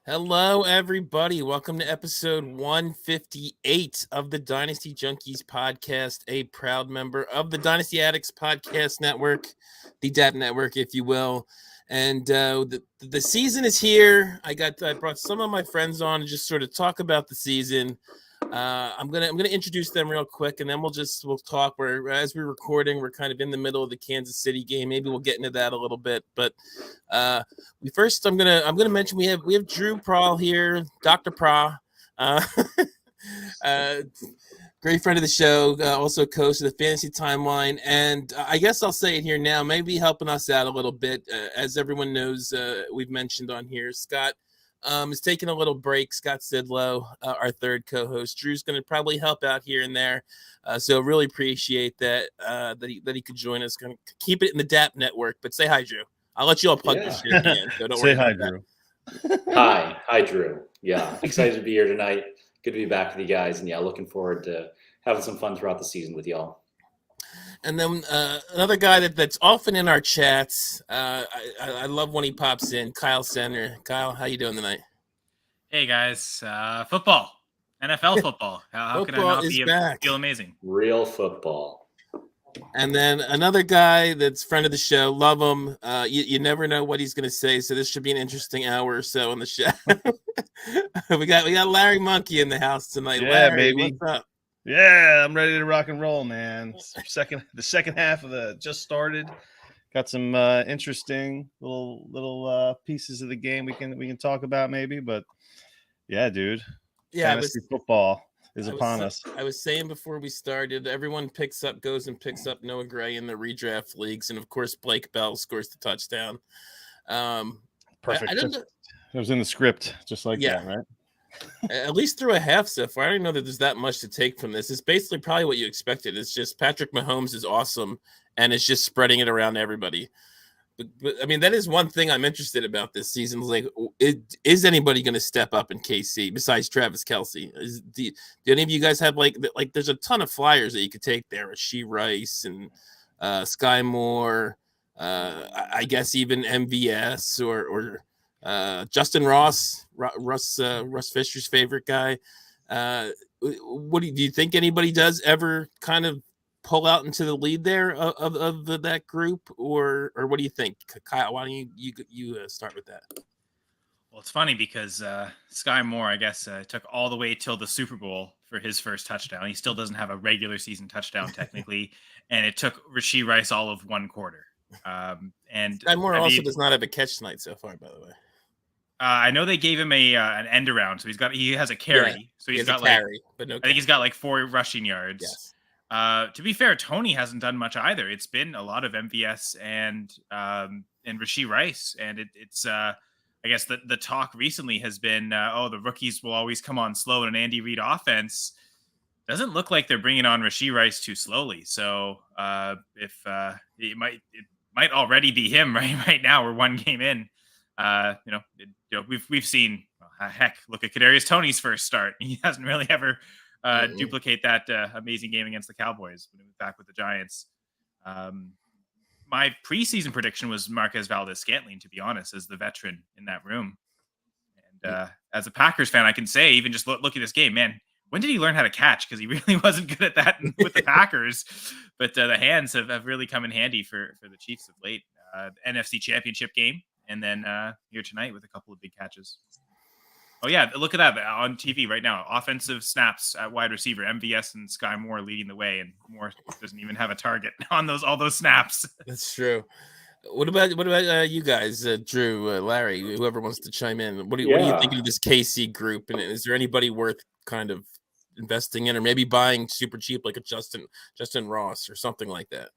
Hello, everybody. Welcome to episode 158 of the Dynasty Junkies podcast, a proud member of the Dynasty Addicts podcast network, the DAP network, if you will. And the season is here. I brought some of my friends on to just sort of talk about the season. I'm gonna introduce them real quick, and then we'll talk. As we're recording, we're kind of in the middle of the Kansas City game. Maybe we'll get into that a little bit, but I'm gonna mention we have Drew Prawel here, Dr. Pra, uh, great friend of the show, also host of the Fantasy Timeline, and I guess I'll say it here now, maybe helping us out a little bit. As everyone knows, we've mentioned on here, Scott is taking a little break. Scott Sidlow, our third co-host. Drew's going to probably help out here and there, so really appreciate that that he could join us. Going to keep it in the DAP network, but say hi, Drew. I'll let you all plug this shit at the end, so don't say worry hi, Drew. Hi, Drew. Yeah, excited to be here tonight. Good to be back with you guys, and looking forward to having some fun throughout the season with y'all. And then another guy that's often in our chats. I love when he pops in. Kyle Senra. Kyle, how you doing tonight? Hey guys, football, NFL football. How can I not feel amazing? Real football. And then another guy that's friend of the show. Love him. You never know what he's going to say, so this should be an interesting hour or so on the show. we got Larry Monkey in the house tonight. Yeah, Larry, baby. what's up? Yeah, I'm ready to rock and roll, man. The second half of the just started. Got some interesting little pieces of the game we can talk about maybe, but yeah, dude. Yeah, Dynasty football is upon us. I was saying before we started, everyone goes and picks up Noah Gray in the redraft leagues, and of course Blake Bell scores the touchdown. Perfect. It was in the script, just like that, right? At least through a half so far. I don't know that there's that much to take from this. It's basically probably what you expected. It's just Patrick Mahomes is awesome, and it's just spreading it around to everybody. But I mean, that is one thing I'm interested about this season. Like, is anybody going to step up in KC besides Travis Kelce? Do any of you guys have like? There's a ton of flyers that you could take there. Rashee Rice and Sky Moore. I guess even MVS or Justin Ross, Russ Fisher's favorite guy. What do you think anybody does ever kind of pull out into the lead there of that group, or what do you think, Kyle? Why don't you start with that? Well, it's funny because Sky Moore, I guess, took all the way till the Super Bowl for his first touchdown. He still doesn't have a regular season touchdown technically, and it took Rashee Rice all of one quarter. And Sky Moore also does not have a catch tonight so far, by the way. I know they gave him an end around, so he has a carry. Yeah, so he's got carry, but no I think he's got like 4 rushing yards. Yes. To be fair, Tony hasn't done much either. It's been a lot of MVS and Rashee Rice, and it's I guess the talk recently has been the rookies will always come on slow in an Andy Reid offense. Doesn't look like they're bringing on Rashee Rice too slowly. So if it might already be him right now. We're one game in. We've seen look at Kadarius Toney's first start. He hasn't really ever duplicate that amazing game against the Cowboys when he was back with the Giants. My preseason prediction was Marquez Valdes-Scantling, to be honest, as the veteran in that room. And as a Packers fan, I can say, even just look at this game, man, when did he learn how to catch? Because he really wasn't good at that with the Packers. But the hands have really come in handy for the Chiefs of late. NFC Championship game, and then here tonight with a couple of big catches. Oh, yeah, look at that on TV right now. Offensive snaps at wide receiver, MVS and Sky Moore leading the way, and Moore doesn't even have a target on all those snaps. That's true. What about you guys, Drew, Larry, whoever wants to chime in? What do you think of this KC group, and is there anybody worth kind of investing in, or maybe buying super cheap like a Justin Ross or something like that?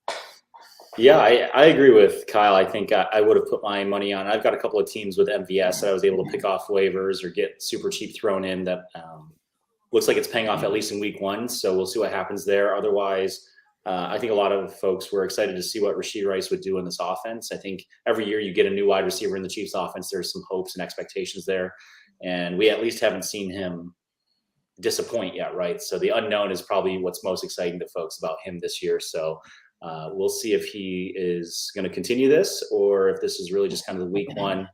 Yeah, I agree with Kyle. I think I would have put my money on. I've got a couple of teams with MVS that I was able to pick off waivers or get super cheap thrown in that looks like it's paying off at least in week 1. So we'll see what happens there. Otherwise, I think a lot of folks were excited to see what Rashee Rice would do in this offense. I think every year you get a new wide receiver in the Chiefs offense, there's some hopes and expectations there. And we at least haven't seen him disappoint yet, right? So the unknown is probably what's most exciting to folks about him this year. So we'll see if he is going to continue this or if this is really just kind of the week 1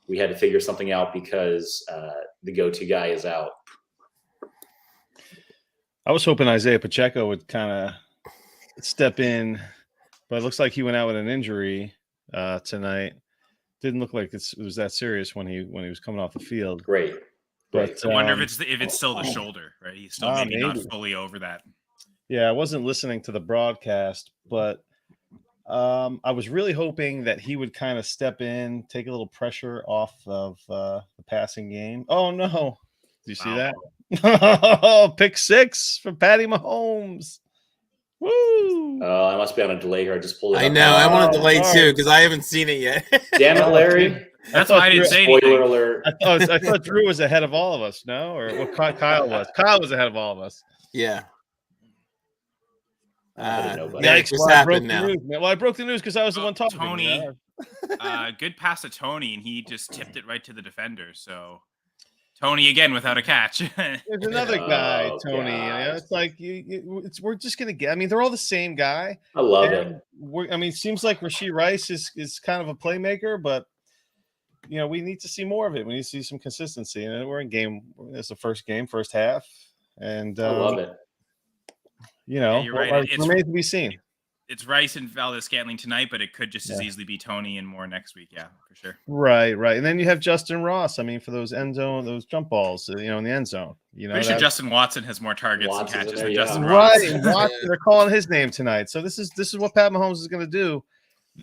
we had to figure something out because the go-to guy is out. I was hoping Isaiah Pacheco would kind of step in, but it looks like he went out with an injury tonight. Didn't look like it was that serious when he was coming off the field. Great. But I wonder if it's still the shoulder, right? He's still maybe not fully over that. Yeah, I wasn't listening to the broadcast, but I was really hoping that he would kind of step in, take a little pressure off of the passing game. Oh no! Did you see that? Oh, pick 6 for Patty Mahomes. Woo! I must be on a delay here. I just pulled it up. I know. I want to delay too because I haven't seen it yet. Damn it, Larry. That's why I didn't say anything. Spoiler alert. I thought Drew was ahead of all of us, no? Or what Kyle was. Kyle was ahead of all of us. Yeah. It just happened now. Well, I broke the news because I was the one talking. Tony, good pass to Tony, and he just tipped it right to the defender. So Tony again without a catch. There's another guy, Tony. It's like we're just gonna get. I mean, they're all the same guy. I love it. It seems like Rashee Rice is kind of a playmaker, but we need to see more of it. We need to see some consistency. And we're in game. It's the first game, first half, and I love it. You're right. It remains to be seen. It's Rice and Valdez-Scantling tonight, but it could just as easily be Tony and more next week. Yeah, for sure. Right. And then you have Justin Ross. I mean, for those end zone, those jump balls, in the end zone. Pretty sure Justin Watson has more targets and catches than Justin Ross. Right. Watson, they're calling his name tonight. So this is what Pat Mahomes is going to do.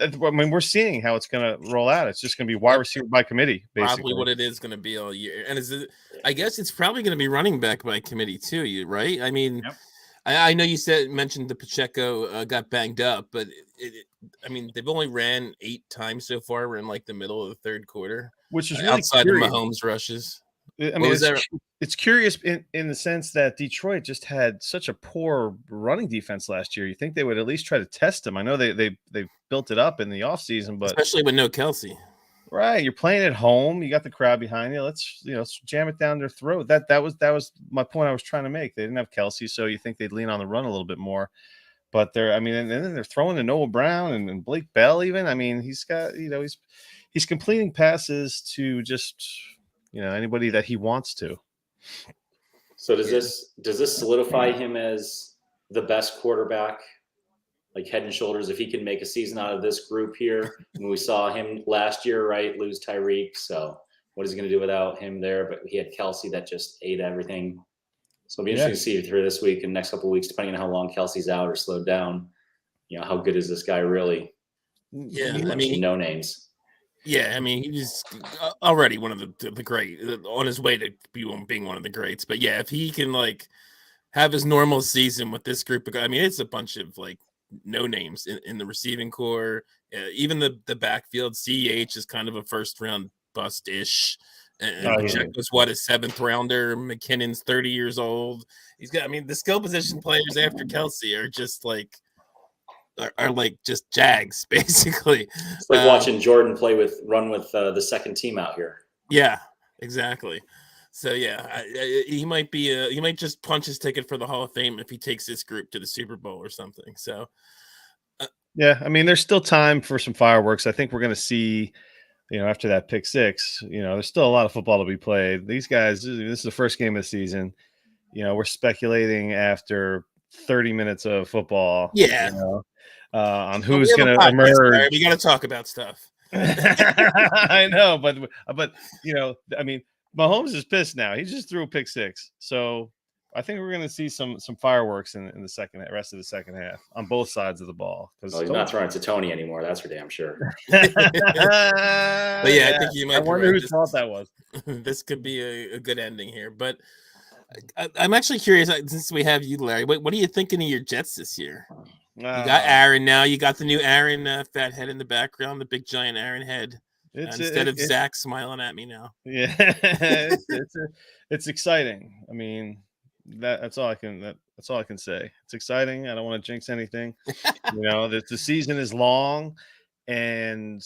I mean, we're seeing how it's going to roll out. It's just going to be wide receiver by committee, basically. Probably what it is going to be all year. And I guess it's probably going to be running back by committee too, right? I mean, yep. I know you mentioned the Pacheco got banged up, but they've only ran 8 times so far. We're in like the middle of the third quarter, which is really outside curious. of Mahomes rushes. I mean, it's curious in the sense that Detroit just had such a poor running defense last year. You think they would at least try to test them? I know they built it up in the offseason, but especially with no Kelsey. Right, you're playing at home. You got the crowd behind you. Let's jam it down their throat. That was my point I was trying to make. They didn't have Kelsey, so you think they'd lean on the run a little bit more. But and then they're throwing to Noah Brown and Blake Bell. Even he's got he's completing passes to just anybody that he wants to. So does this solidify him as the best quarterback? Like head and shoulders, if he can make a season out of this group here. When we saw him last year, right, lose Tyreek. So what is he going to do without him there? But he had Kelsey that just ate everything. So it'll be interesting to see through this week and next couple of weeks, depending on how long Kelsey's out or slowed down. How good is this guy really? Yeah, no names. Yeah, I mean, he's already one of the great, on his way to being one of the greats. But yeah, if he can have his normal season with this group of guys, I mean, it's a bunch of no names in the receiving core. Even the backfield, CEH is kind of a first round bust ish. And Pacheco's a 7th rounder. McKinnon's 30 years old. He's got, the skill position players after Kelsey are just are just Jags, basically. It's like watching Jordan run with the second team out here. Yeah, exactly. So yeah, he might just punch his ticket for the Hall of Fame if he takes this group to the Super Bowl or something. So yeah, there's still time for some fireworks. I think we're going to see, after that pick 6, there's still a lot of football to be played. These guys, this is the first game of the season. We're speculating after 30 minutes of football. Yeah. On who's going to emerge. We got to talk about stuff. I know, but Mahomes is pissed now. He just threw a pick 6. So I think we're going to see some fireworks in the rest of the second half on both sides of the ball. He's not throwing it to Tony anymore. That's for damn sure. But yeah, I think you might. I wonder who thought that was. This could be a good ending here. But I'm actually curious, since we have you, Larry, what are you thinking of your Jets this year? You got Aaron now. You got the new Aaron fat head in the background, the big giant Aaron head. Instead of Zach smiling at me now. Yeah, it's exciting. That's all I can say. It's exciting. I don't want to jinx anything. The season is long, and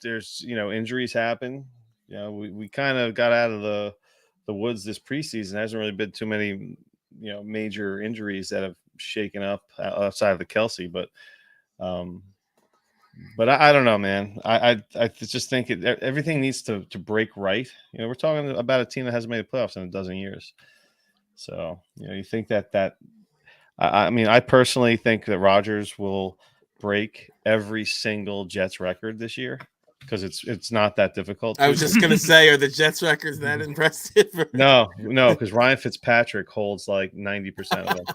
there's injuries happen. We kind of got out of the woods this preseason. There hasn't really been too many major injuries that have shaken up outside of the Kelsey, but But I don't know, man. I just think everything needs to break right. We're talking about a team that hasn't made the playoffs in a dozen years. So you think that I mean, I personally think that Rodgers will break every single Jets record this year because it's not that difficult. I was just gonna say, are the Jets records that impressive? No, because Ryan Fitzpatrick holds like 90% of them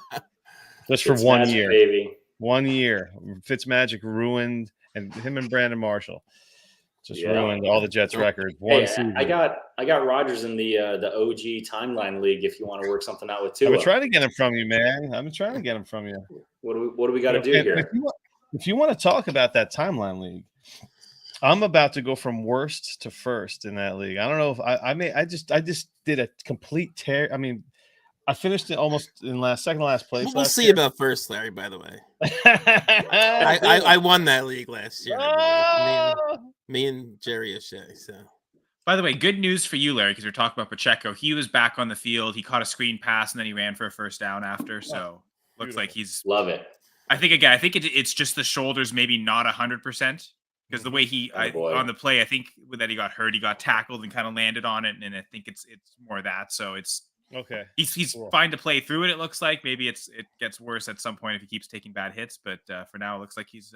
just for It's 1 magic, year. baby. 1 year, Fitzmagic ruined, and him and Brandon Marshall just ruined all the Jets records. One season. I got Rodgers in the OG timeline league. If you want to work something out with Tua, I've been trying to get him from you, man. I've been trying to get him from you. What do we got to do here? If you want to talk about that timeline league, I'm about to go from worst to first in that league. I don't know if I just did a complete tear. I mean, I finished it almost in second to last place. We'll see about first, Larry. By the way, I won that league last year. Me and Jerry O'Shea. So, by the way, good news for you, Larry, because you're talking about Pacheco. He was back on the field. He caught a screen pass and then he ran for a first down after. So looks like he's love it. I think it's just the shoulders, maybe not 100%. Because the way on the play, I think that he got hurt, he got tackled and kind of landed on it, and I think it's more of that. So it's okay. He's fine to play through it. It looks like maybe it gets worse at some point if he keeps taking bad hits, but for now it looks like he's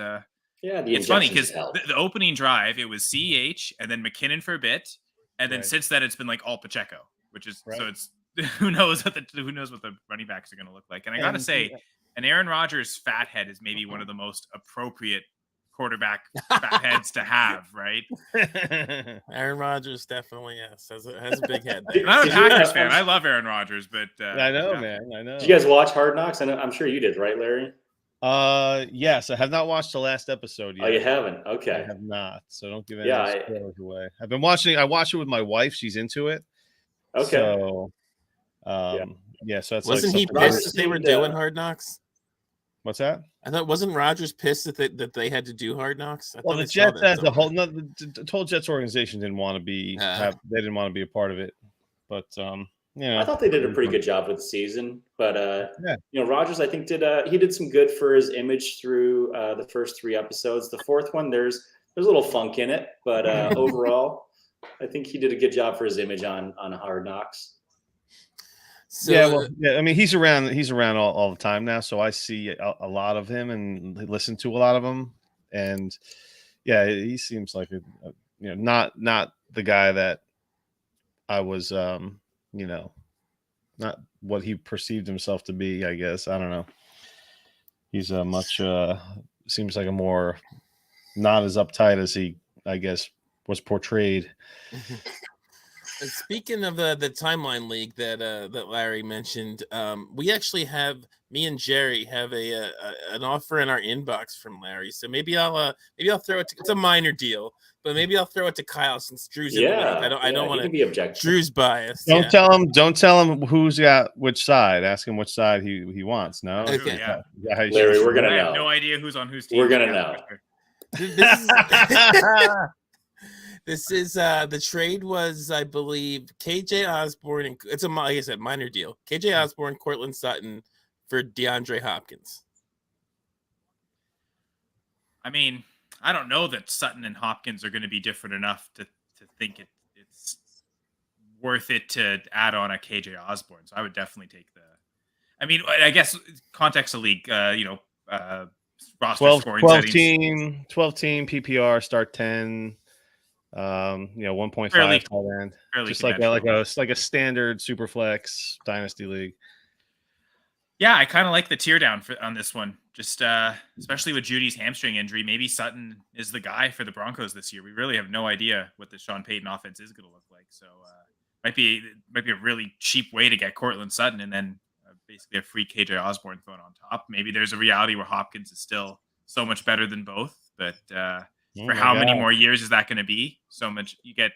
It's funny because the opening drive it was CH and then McKinnon for a bit, and then since then it's been like all Pacheco, which is so it's who knows what the running backs are going to look like. And I gotta say, an Aaron Rodgers fat head is maybe one of the most appropriate quarterback fat heads to have, right? Aaron Rodgers definitely has a big head. I'm not a Packers fan. I love Aaron Rodgers, but I know, man. I know. Did you guys watch Hard Knocks? I'm sure you did, right, Larry? Yes, I have not watched the last episode yet. Oh, you haven't? Okay, I have not. So don't give any spoilers away. I've been watching. I watch it with my wife. She's into it. Okay. So, So that's wasn't he pissed that they were doing Hard Knocks? What's that? I thought wasn't Rodgers pissed that they had to do Hard Knocks? Well, the Jets as a whole, the whole Jets organization didn't want to be. They didn't want to be a part of it. But I thought they did a pretty good job with the season. But Rodgers, I think did some good for his image through the first 3 episodes. The fourth one, there's a little funk in it, but overall, I think he did a good job for his image on Hard Knocks. So, I mean, he's around all the time now, so I see a lot of him and listen to a lot of him, and he seems like not the guy that I was, not what he perceived himself to be. I guess I don't know. He's seems like a more not as uptight as he, I guess, was portrayed. Speaking of the timeline league that Larry mentioned, we actually have me and Jerry have an offer in our inbox from Larry. So maybe I'll throw it. It's a minor deal, but maybe I'll throw it to Kyle since Drew's in the league. I don't want to be objective. Drew's biased. Don't tell him who's got which side. Ask him which side he wants. No, okay. Larry, we're gonna know. I have no idea who's on whose team. We're gonna know. This is the trade was, I believe, KJ Osborne, and it's like I said, minor deal. KJ Osborne, Cortland Sutton for DeAndre Hopkins. I mean, I don't know that Sutton and Hopkins are going to be different enough to think it's worth it to add on a KJ Osborne. So I would definitely take I mean, I guess context of league, roster 12 team PPR start 10. 1.5 tight end, just like a standard super flex dynasty league. Yeah, I kind of like the tear down on this one. Just especially with Judy's hamstring injury, maybe Sutton is the guy for the Broncos this year. We really have no idea what the Sean Payton offense is going to look like. So might be a really cheap way to get Cortland Sutton and then basically a free KJ Osborne thrown on top. Maybe there's a reality where Hopkins is still so much better than both, but for how many more years is that going to be? So much you get.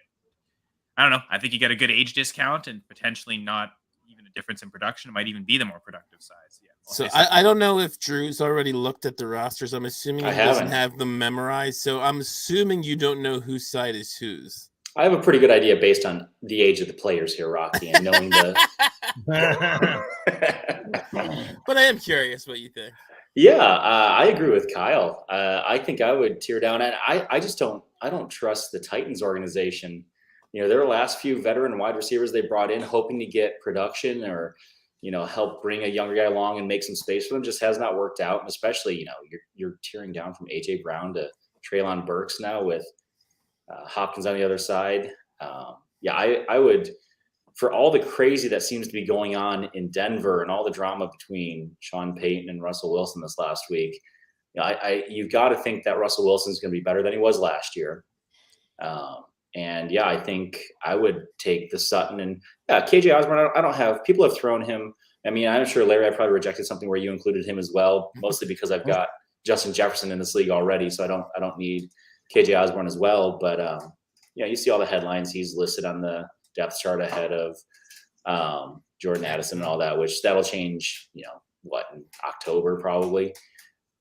I don't know. I think you get a good age discount and potentially not even a difference in production. It might even be the more productive size. Yeah. So I don't know if Drew's already looked at the rosters. I'm assuming he doesn't have them memorized. So I'm assuming you don't know whose side is whose. I have a pretty good idea based on the age of the players here, Rocky, and knowing the. But I am curious what you think. Yeah, I agree with Kyle. I think I would tear down, and I just don't trust the Titans organization. Their last few veteran wide receivers they brought in, hoping to get production or help bring a younger guy along and make some space for them, just has not worked out. And especially you're tearing down from AJ Brown to Treylon Burks now with Hopkins on the other side. Yeah, I would. For all the crazy that seems to be going on in Denver and all the drama between Sean Payton and Russell Wilson this last week, you've got to think that Russell Wilson is going to be better than he was last year. And yeah, I think I would take the Sutton and KJ Osborne. I don't have people have thrown him. I mean, I'm sure Larry, I probably rejected something where you included him as well, mostly because I've got Justin Jefferson in this league already, so I don't need KJ Osborne as well. But you see all the headlines. He's listed on the depth chart ahead of Jordan Addison and all that, which that'll change, in October probably.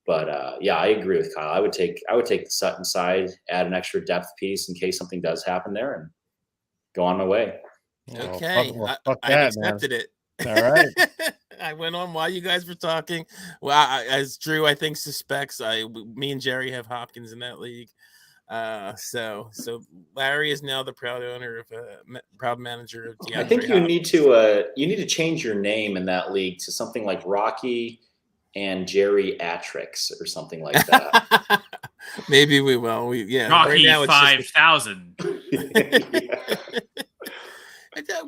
But yeah, I agree with Kyle. I would take the Sutton side, add an extra depth piece in case something does happen there, and go on my way. Okay, fuck I that, accepted man. it. All right. I went on while you guys were talking. Well, as Drew, I think suspects, me and Jerry have Hopkins in that league. So Larry is now the proud owner of proud manager of DeAndre I think you need to change your name in that league to something like Rocky and Jerry Atrix or something like that. Maybe we will. Rocky right now it's 5,000.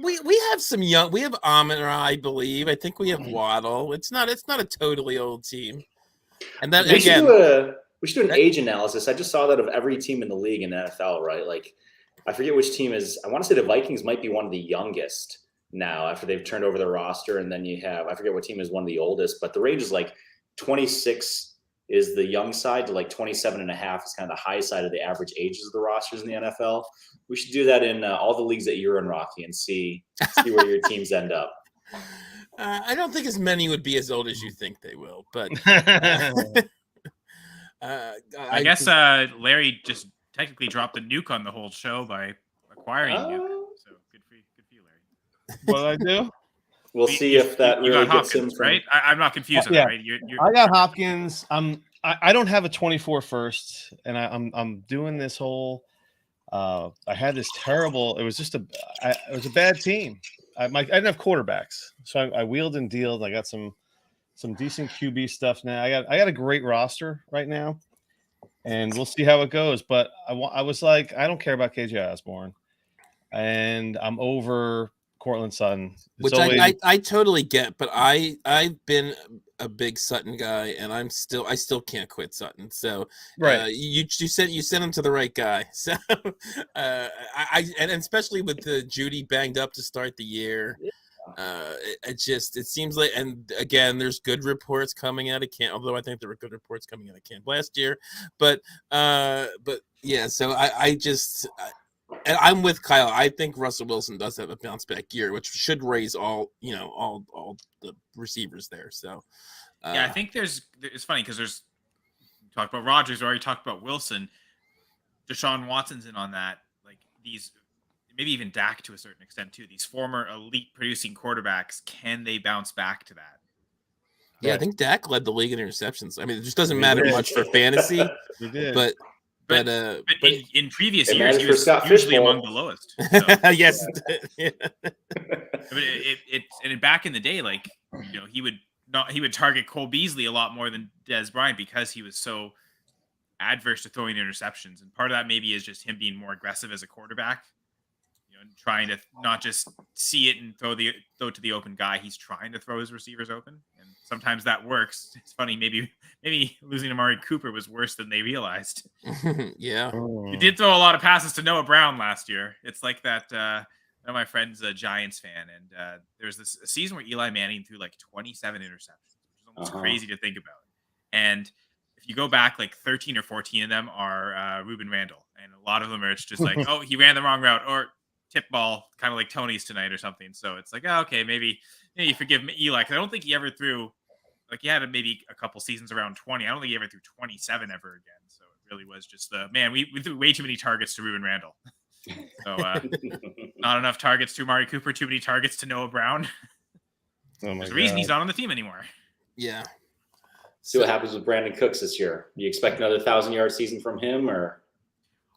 We have some young. We have Amon, I believe. I think we have Waddle. It's not a totally old team. And then we again, should do an age analysis. I just saw that of every team in the league in the NFL, right? Like, I forget which team is. I want to say the Vikings might be one of the youngest now after they've turned over the roster. And then you have, I forget what team is one of the oldest, but the range is like 26 is the young side to like 27 and a half is kind of the high side of the average ages of the rosters in the NFL. We should do that in all the leagues that you're in, Rocky, and see where your teams end up. I don't think as many would be as old as you think they will, but I guess Larry just technically dropped the nuke on the whole show by acquiring you. So good for you, Larry. What did I do? We'll see if that really gets Hopkins, him from... right? I'm not confused on that, right? I got Hopkins. I don't have a 24 first, and I'm doing this whole. I had this terrible. It was just it was a bad team. I didn't have quarterbacks, so I wheeled and dealed. I got some decent QB stuff now. I got a great roster right now, and we'll see how it goes. But I was like, I don't care about KJ Osborne, and I'm over Cortland Sutton, which I totally get. But I've been a big Sutton guy, and I still can't quit Sutton. So right, you sent him to the right guy. So and especially with the Judy banged up to start the year. It seems like, and again, there's good reports coming out of camp, although I think there were good reports coming out of camp last year, but yeah, so and I'm with Kyle. I think Russell Wilson does have a bounce back year, which should raise all the receivers there. So yeah, I think it's funny because we talked about Rodgers, we already talked about Wilson. Deshaun Watson's in on that, like these, maybe even Dak to a certain extent too. These former elite producing quarterbacks, can they bounce back to that? Yeah, I think Dak led the league in interceptions. I mean, it just doesn't matter much for fantasy, but in previous years, he was usually among the lowest. So. Yes, yeah. And back in the day, like he would target Cole Beasley a lot more than Dez Bryant because he was so adverse to throwing interceptions, and part of that maybe is just him being more aggressive as a quarterback. And trying to not just see it and throw to the open guy. He's trying to throw his receivers open, and sometimes that works. It's funny. Maybe losing Amari Cooper was worse than they realized. Yeah, he did throw a lot of passes to Noah Brown last year. It's like that. One of my friends, a Giants fan, and there's this season where Eli Manning threw like 27 interceptions, which is almost crazy to think about. And if you go back, like 13 or 14 of them are Reuben Randall, and a lot of them are it's just like, oh, he ran the wrong route, or tip ball, kind of like Tony's tonight or something. So it's like, oh, okay, maybe you forgive me, Eli. I don't think he ever threw, like he had maybe a couple seasons around 20. I don't think he ever threw 27 ever again. So it really was just we threw way too many targets to Reuben Randall. So not enough targets to Amari Cooper, too many targets to Noah Brown. There's a reason he's not on the team anymore. Yeah. See what happens with Brandon Cooks this year. Do you expect another 1,000-yard season from him, or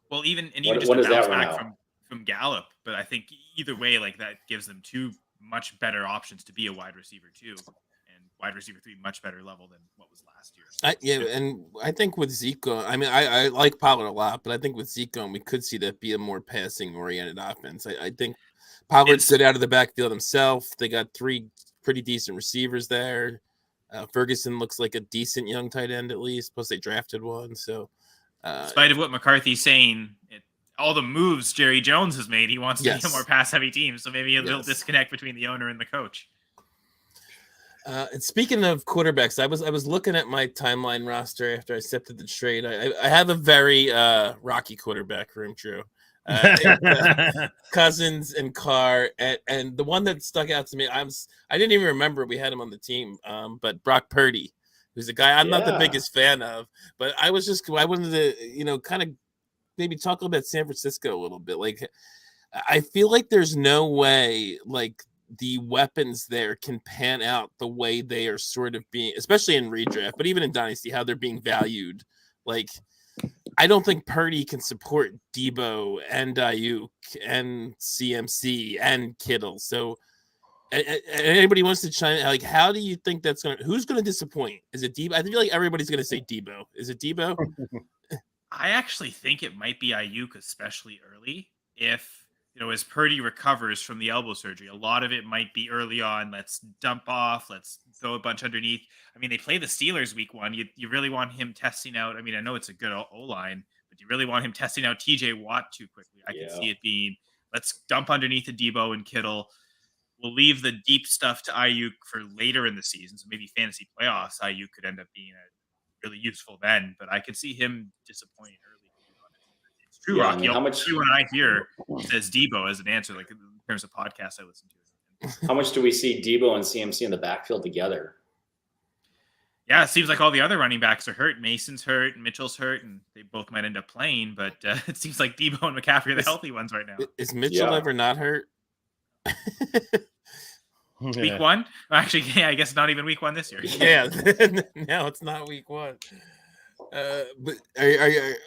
Well, even when just a does bounce that run back out? from Gallup, but I think either way, like that gives them two much better options to be a wide receiver too, and wide receiver 3 much better level than what was last year. So And I think with Zeke going, I mean, I like Pollard a lot, but I think with Zeke going, we could see that be a more passing oriented offense. I think Pollard's good out of the backfield himself. They got 3 pretty decent receivers there. Ferguson looks like a decent young tight end at least. Plus they drafted one, so. in spite of what McCarthy's saying, all the moves Jerry Jones has made, he wants to be a more pass-heavy team. So maybe a little disconnect between the owner and the coach. And speaking of quarterbacks, I was looking at my timeline roster after I accepted the trade. I have a very rocky quarterback room, Drew. Cousins and Carr, and the one that stuck out to me, I didn't even remember we had him on the team, but Brock Purdy, who's a guy I'm not the biggest fan of, but I wanted to kind of maybe talk about San Francisco a little bit. Like, I feel like there's no way like the weapons there can pan out the way they are sort of being, especially in redraft, but even in Dynasty, how they're being valued. Like, I don't think Purdy can support Debo and Ayuk and CMC and Kittle. So anybody wants to chime in, like, how do you think who's going to disappoint? Is it Debo? I feel like everybody's going to say Debo. Is it Debo? I actually think it might be Ayuk, especially early. If, as Purdy recovers from the elbow surgery, a lot of it might be early on. Let's dump off. Let's throw a bunch underneath. I mean, they play the Steelers week 1. You really want him testing out. I mean, I know it's a good O-line, but you really want him testing out TJ Watt too quickly. I can see it being, let's dump underneath the Debo and Kittle. We'll leave the deep stuff to Ayuk for later in the season. So maybe fantasy playoffs, Ayuk could end up being really useful then, but I could see him disappointing early. It's true, Rocky. I mean, how much everyone I hear says Debo as an answer, like in terms of podcasts I listen to. How much do we see Debo and CMC in the backfield together? Yeah, it seems like all the other running backs are hurt. Mason's hurt, Mitchell's hurt, and they both might end up playing, but it seems like Debo and McCaffrey are the healthy ones right now. Is Mitchell ever not hurt? Week 1? Actually, yeah, I guess not even week 1 this year. Yeah, no, it's not week 1. But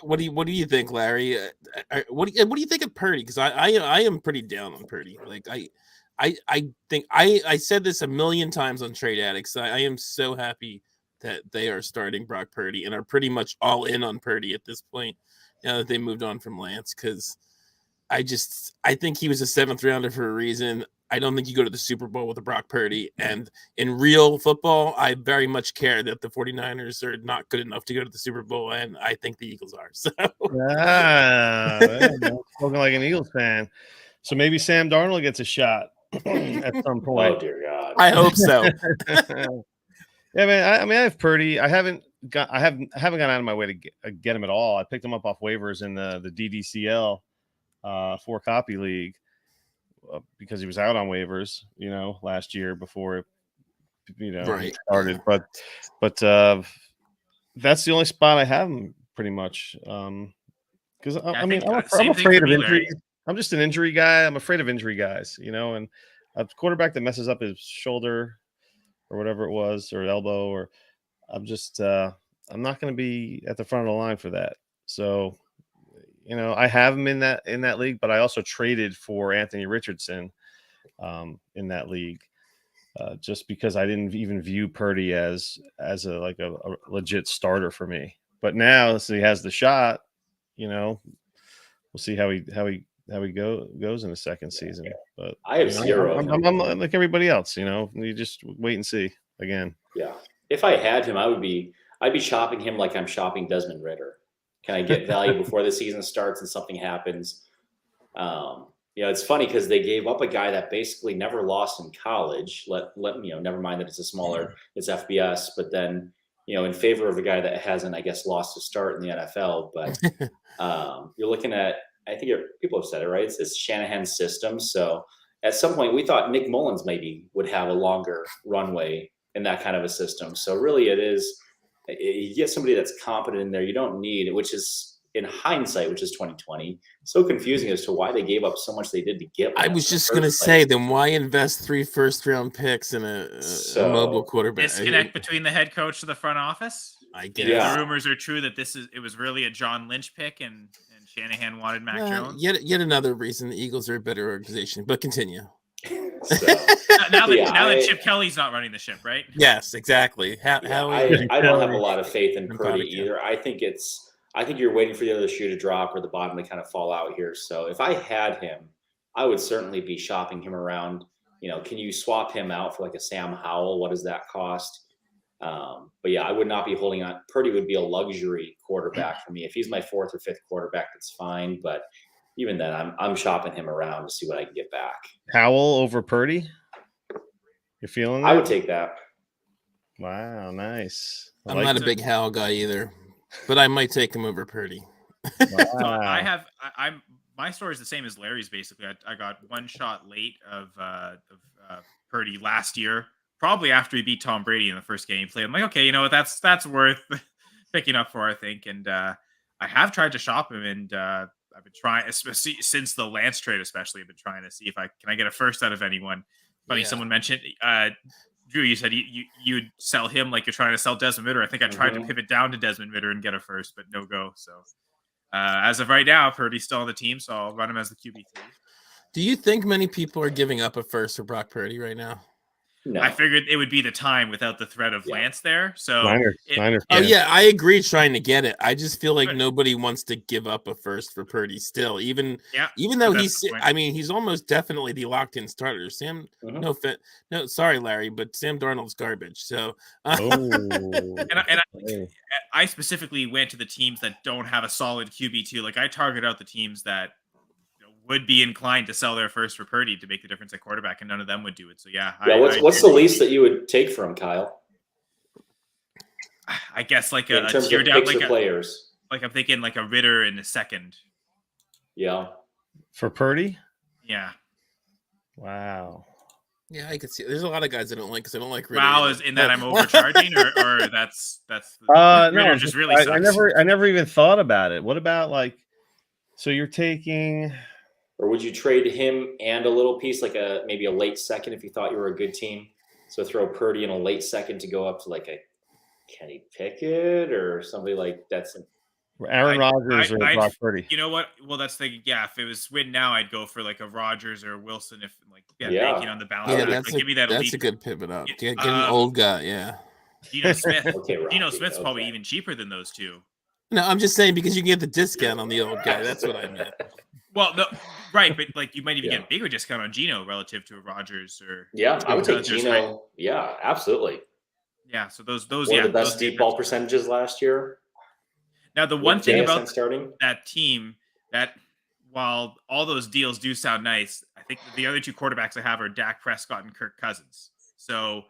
what do you think, Larry? What do you think of Purdy? Because I am pretty down on Purdy. Like I think I said this a million times on Trade Addicts. I am so happy that they are starting Brock Purdy and are pretty much all in on Purdy at this point. Now that they moved on from Lance, because I think he was a 7th rounder for a reason. I don't think you go to the Super Bowl with a Brock Purdy. And in real football, I very much care that the 49ers are not good enough to go to the Super Bowl, and I think the Eagles are. So spoken like an Eagles fan. So maybe Sam Darnold gets a shot at some point. Oh dear God! I hope so. Yeah, man. I mean, I have Purdy. I haven't gone out of my way to get him at all. I picked him up off waivers in the DDCL 4-copy league. Because he was out on waivers, last year before, right. started. But that's the only spot I have him pretty much. Because I'm afraid of injuries. I'm just an injury guy. I'm afraid of injury guys, and a quarterback that messes up his shoulder or whatever it was, or elbow, or I'm not going to be at the front of the line for that. So. I have him in that league, but I also traded for Anthony Richardson in that league just because I didn't even view Purdy as a legit starter for me. But now, since he has the shot, we'll see how he goes in the second season. But I have zero. I'm like everybody else, you just wait and see again. Yeah, if I had him, I'd be shopping him like I'm shopping Desmond Ridder. Can I get value before the season starts and something happens? It's funny because they gave up a guy that basically never lost in college. Never mind that it's FBS, but then, in favor of a guy that hasn't, I guess, lost a start in the NFL. But you're looking at, I think people have said it, right? It's Shanahan's system. So at some point we thought Nick Mullins maybe would have a longer runway in that kind of a system. So really it is, you get somebody that's competent in there. You don't need, which is in hindsight, which is 2020, so confusing as to why they gave up so much they did to get. I was just going to say, then why invest 3 first-round picks in a mobile quarterback? Disconnect between the head coach to the front office. I guess. The rumors are true that it was really a John Lynch pick, and Shanahan wanted Mac Jones. Yet another reason the Eagles are a better organization. But continue. So, now that Chip Kelly's not running the ship, right? Yes, exactly. I don't have a lot of faith in Purdy either. I think you're waiting for the other shoe to drop or the bottom to kind of fall out here. So if I had him, I would certainly be shopping him around. Can you swap him out for like a Sam Howell? What does that cost? But yeah, I would not be holding on. Purdy would be a luxury quarterback for me. If he's my 4th or 5th quarterback, that's fine. But even then, I'm shopping him around to see what I can get back. Howell over Purdy? You're feeling that? I would take that. Wow, nice. I'm not a big Howell guy either, but I might take him over Purdy. Wow. My story is the same as Larry's. Basically, I got one shot late of Purdy last year, probably after he beat Tom Brady in the first game he played. I'm like, okay, that's worth picking up for, I think. And I have tried to shop him, and I've been trying, especially since the Lance trade, especially I've been trying to see if I get a first out of anyone. Funny, someone mentioned Drew. You said you'd sell him like you're trying to sell Desmond Ridder. I think I tried to pivot down to Desmond Ridder and get a first, but no go. So as of right now, Purdy's still on the team, so I'll run him as the QB3. Do you think many people are giving up a first for Brock Purdy right now? No. I figured it would be the time without the threat of Lance there. So Niners. Oh yeah, I agree trying to get it. I just feel like nobody wants to give up a first for Purdy still, even though he's almost definitely the locked-in starter. Sam, sorry, Larry, but Sam Darnold's garbage. So I specifically went to the teams that don't have a solid QB2. Like I target out the teams that would be inclined to sell their first for Purdy to make the difference at quarterback, and none of them would do it. So what's the least that you would take from Kyle? I guess like in terms of picks or players. Like I'm thinking like a Ridder in the second. Yeah. For Purdy? Yeah. Wow. Yeah, I could see. There's a lot of guys I don't like because I don't like Ridder. Wow, is in that I'm overcharging, or that's no, just really sucks. I never even thought about it. What about so you're taking? Or would you trade him and a little piece, like maybe a late second if you thought you were a good team? So throw Purdy in a late second to go up to like a Kenny Pickett or somebody like that's Aaron Rodgers or Brock Purdy. You know what? Well, that's the if it was win now, I'd go for like a Rodgers or Wilson if banking on the balance. Yeah, give me that. That's a good pivot up. Get an old guy. Yeah. Geno Smith. Okay, Geno Smith's probably even cheaper than those two. No, I'm just saying because you can get the discount on the old guy. That's what I meant. Well, no, right, but like you might even get a bigger discount on Geno relative to a Rodgers or. Yeah, I would take Geno. Right? Yeah, absolutely. Yeah, so those one of the best deep ball percentages last year. Now the one thing about that team that while all those deals do sound nice, I think the other two quarterbacks I have are Dak Prescott and Kirk Cousins. So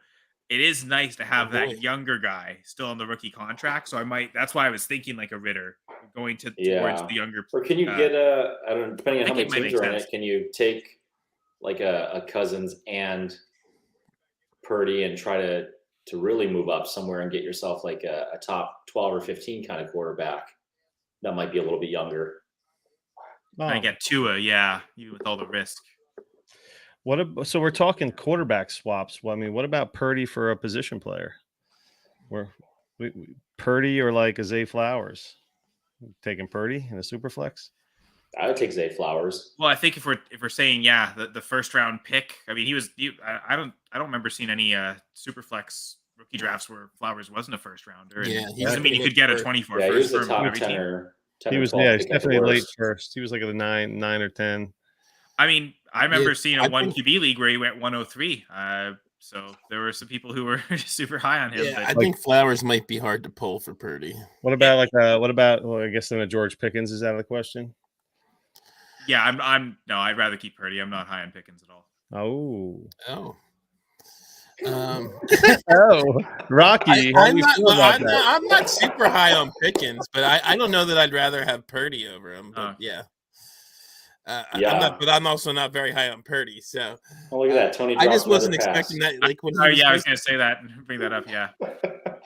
it is nice to have that younger guy still on the rookie contract. So that's why I was thinking like a Ridder going towards the younger. Or can you get I don't know, depending on how many teams are in it, can you take like a Cousins and Purdy and try to really move up somewhere and get yourself like a top 12 or 15 kind of quarterback that might be a little bit younger. I get Tua, you with all the risk. So we're talking quarterback swaps. Well, I mean, what about Purdy for a position player? Purdy or like a Zay Flowers? Taking Purdy in a super flex? I would take Zay Flowers. Well, I think if we're saying the first round pick, I mean I don't remember seeing any super flex rookie drafts where Flowers wasn't a first rounder. And doesn't mean you could get a 24 first. He was the top 10 or 10 he was he's definitely late first. He was like a 9 or 10. I mean, I remember seeing a one QB league where he went 103. So there were some people who were super high on him. Yeah, I think Flowers might be hard to pull for Purdy. What about I guess then a George Pickens is out of the question? Yeah, I'd rather keep Purdy. I'm not high on Pickens at all. Oh, Rocky. I'm not super high on Pickens, but I don't know that I'd rather have Purdy over him. But I'm also not very high on Purdy. So look at that, Tony. I just wasn't expecting that. Like when I was going to say that and bring that up. Yeah,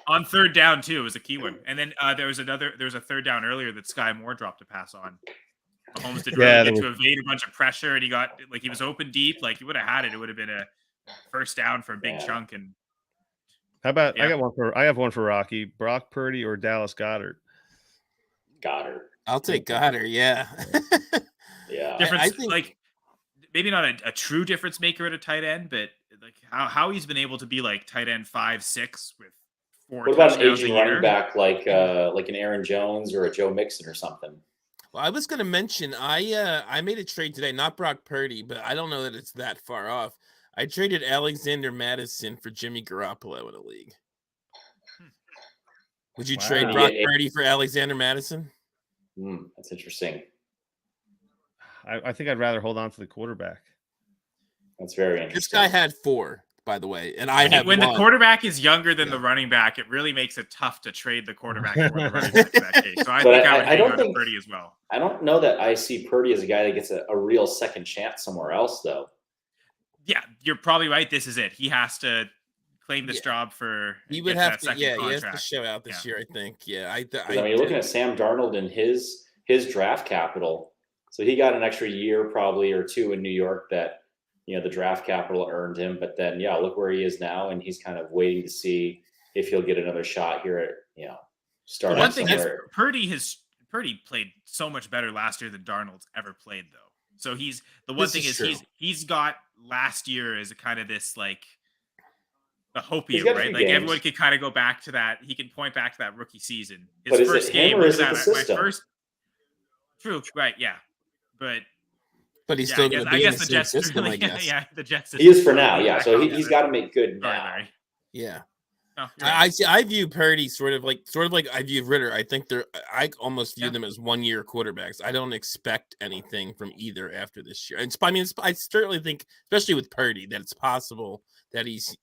On third down too, it was a key one. And then there was a third down earlier that Sky Moore dropped a pass on. Mahomes did really get to evade a bunch of pressure, and he was open deep. Like he would have had it. It would have been a first down for a big chunk. And how about I have one for Rocky. Brock Purdy or Dallas Goedert? Goddard. I'll take Goddard. Yeah. Yeah. I think like maybe not a true difference maker at a tight end, but like how he's been able to be like tight end 5-6 with 4 What about an touchdowns aging a year. running back like an Aaron Jones or a Joe Mixon or something? Well, I was going to mention I made a trade today, not Brock Purdy, but I don't know that it's that far off. I traded Alexander Madison for Jimmy Garoppolo in a league. Would you trade Brock Purdy for Alexander Madison? That's interesting. I think I'd rather hold on to the quarterback. That's very interesting. This guy had 4, by the way, and I have when one. the quarterback is younger than the running back, it really makes it tough to trade the quarterback for the running back in that case. So I think I would hang on to Purdy as well. I don't know that I see Purdy as a guy that gets a real second chance somewhere else, though. Yeah, you're probably right. This is it. He has to claim this job for. He would have to. Yeah, he has to show out this year. I think. Yeah, I mean, you're looking at Sam Darnold and his draft capital. So he got an extra year, probably or 2 in New York that the draft capital earned him. But then, look where he is now, and he's kind of waiting to see if he'll get another shot here at start. One thing is Purdy played so much better last year than Darnold's ever played, though. So he's got last year as a kind of this like the hopium, right? Like everyone could kind of go back to that. He can point back to that rookie season. His first game was that my first. True, right? Yeah, but he's still going to be in the Jets system, I guess. Yeah, the Jets system. He is for now, yeah. So he's got to make good now. Yeah. No, right. I view Purdy sort of like I view Ritter. I think I almost view them as 1-year quarterbacks. I don't expect anything from either after this year. And I certainly think, especially with Purdy, that it's possible that he's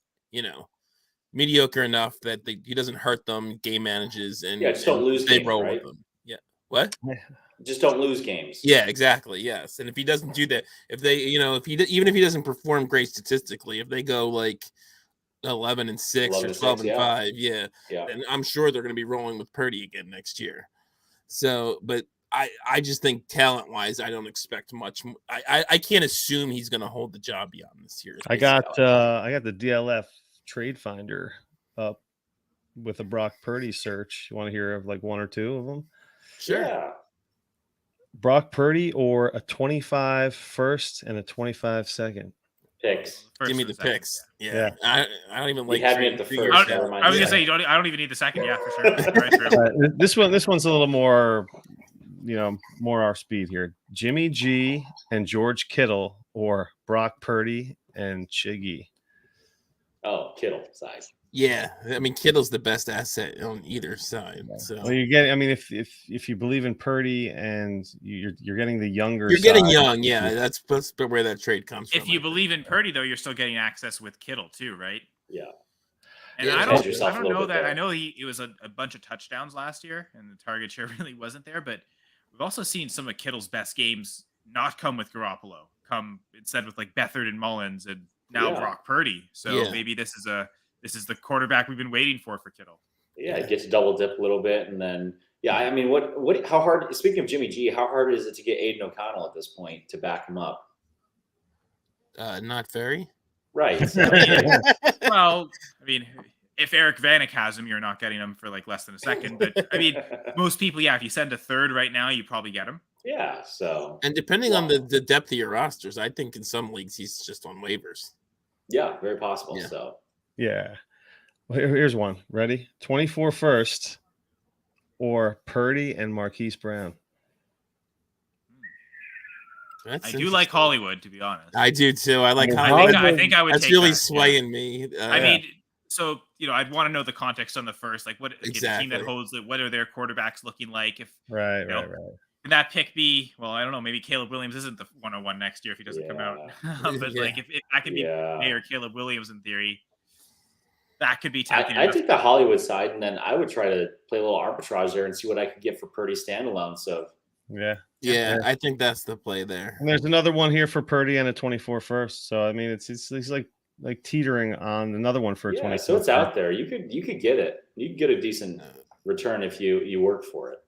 mediocre enough that he doesn't hurt them, game manages, and just don't lose. They roll with them. Yeah. What? Just don't lose games. Yeah, exactly. Yes. And if he doesn't do that, if they, even if he doesn't perform great statistically, if they go like 11-6 or 12-5, then I'm sure they're going to be rolling with Purdy again next year. So, but I just think talent-wise, I don't expect much. I can't assume he's going to hold the job beyond this year. I got the DLF Trade Finder up with a Brock Purdy search. You want to hear of like 1 or 2 of them? Sure. Yeah. Brock Purdy or a 25 first and a 25 second? Picks. Give me the picks. Yeah. I don't even like. Had me at the first. I was gonna say I don't even need the second. Yeah, for sure. This one's a little more, more our speed here. Jimmy G and George Kittle or Brock Purdy and Chiggy. Oh, Kittle side. Yeah, I mean Kittle's the best asset on either side. So well, you get. I mean, if you believe in Purdy and you're getting the younger, you're getting young. Yeah, that's where that trade comes from. If you believe in Purdy, though, you're still getting access with Kittle too, right? Yeah. And I don't know that. I know it was a bunch of touchdowns last year, and the target share really wasn't there. But we've also seen some of Kittle's best games not come with Garoppolo, come instead with like Beathard and Mullins, and now Brock Purdy. So maybe this is the quarterback we've been waiting for Kittle. Yeah, get to double dip a little bit, and then I mean, how hard? Speaking of Jimmy G, how hard is it to get Aiden O'Connell at this point to back him up? Not very. Right. So. Well, I mean, if Eric Vanek has him, you're not getting him for like less than a second. But I mean, most people, if you send a third right now, you probably get him. Yeah. So. And depending on the depth of your rosters, I think in some leagues he's just on waivers. Yeah, very possible. Yeah. So. Yeah. Well, here's one. Ready? 24 first or Purdy and Marquise Brown. I do like Hollywood, to be honest. I do too. I like Hollywood. I think I would. That's take really that, swaying me. I mean, so I'd want to know the context on the first. Like, what exactly. The team that holds it? What are their quarterbacks looking like? If right. Can that pick be? Well, I don't know. Maybe Caleb Williams isn't the 101 next year if he doesn't come out. But like, if that could be May or Caleb Williams in theory, that could be tempting. I take the Hollywood side, and then I would try to play a little arbitrage there and see what I could get for Purdy standalone. So yeah, I think that's the play there. And there's another one here for Purdy and a 24 first. So I mean, it's like like teetering on another one for a 20. So it's out there. You could get it. You could get a decent return if you work for it.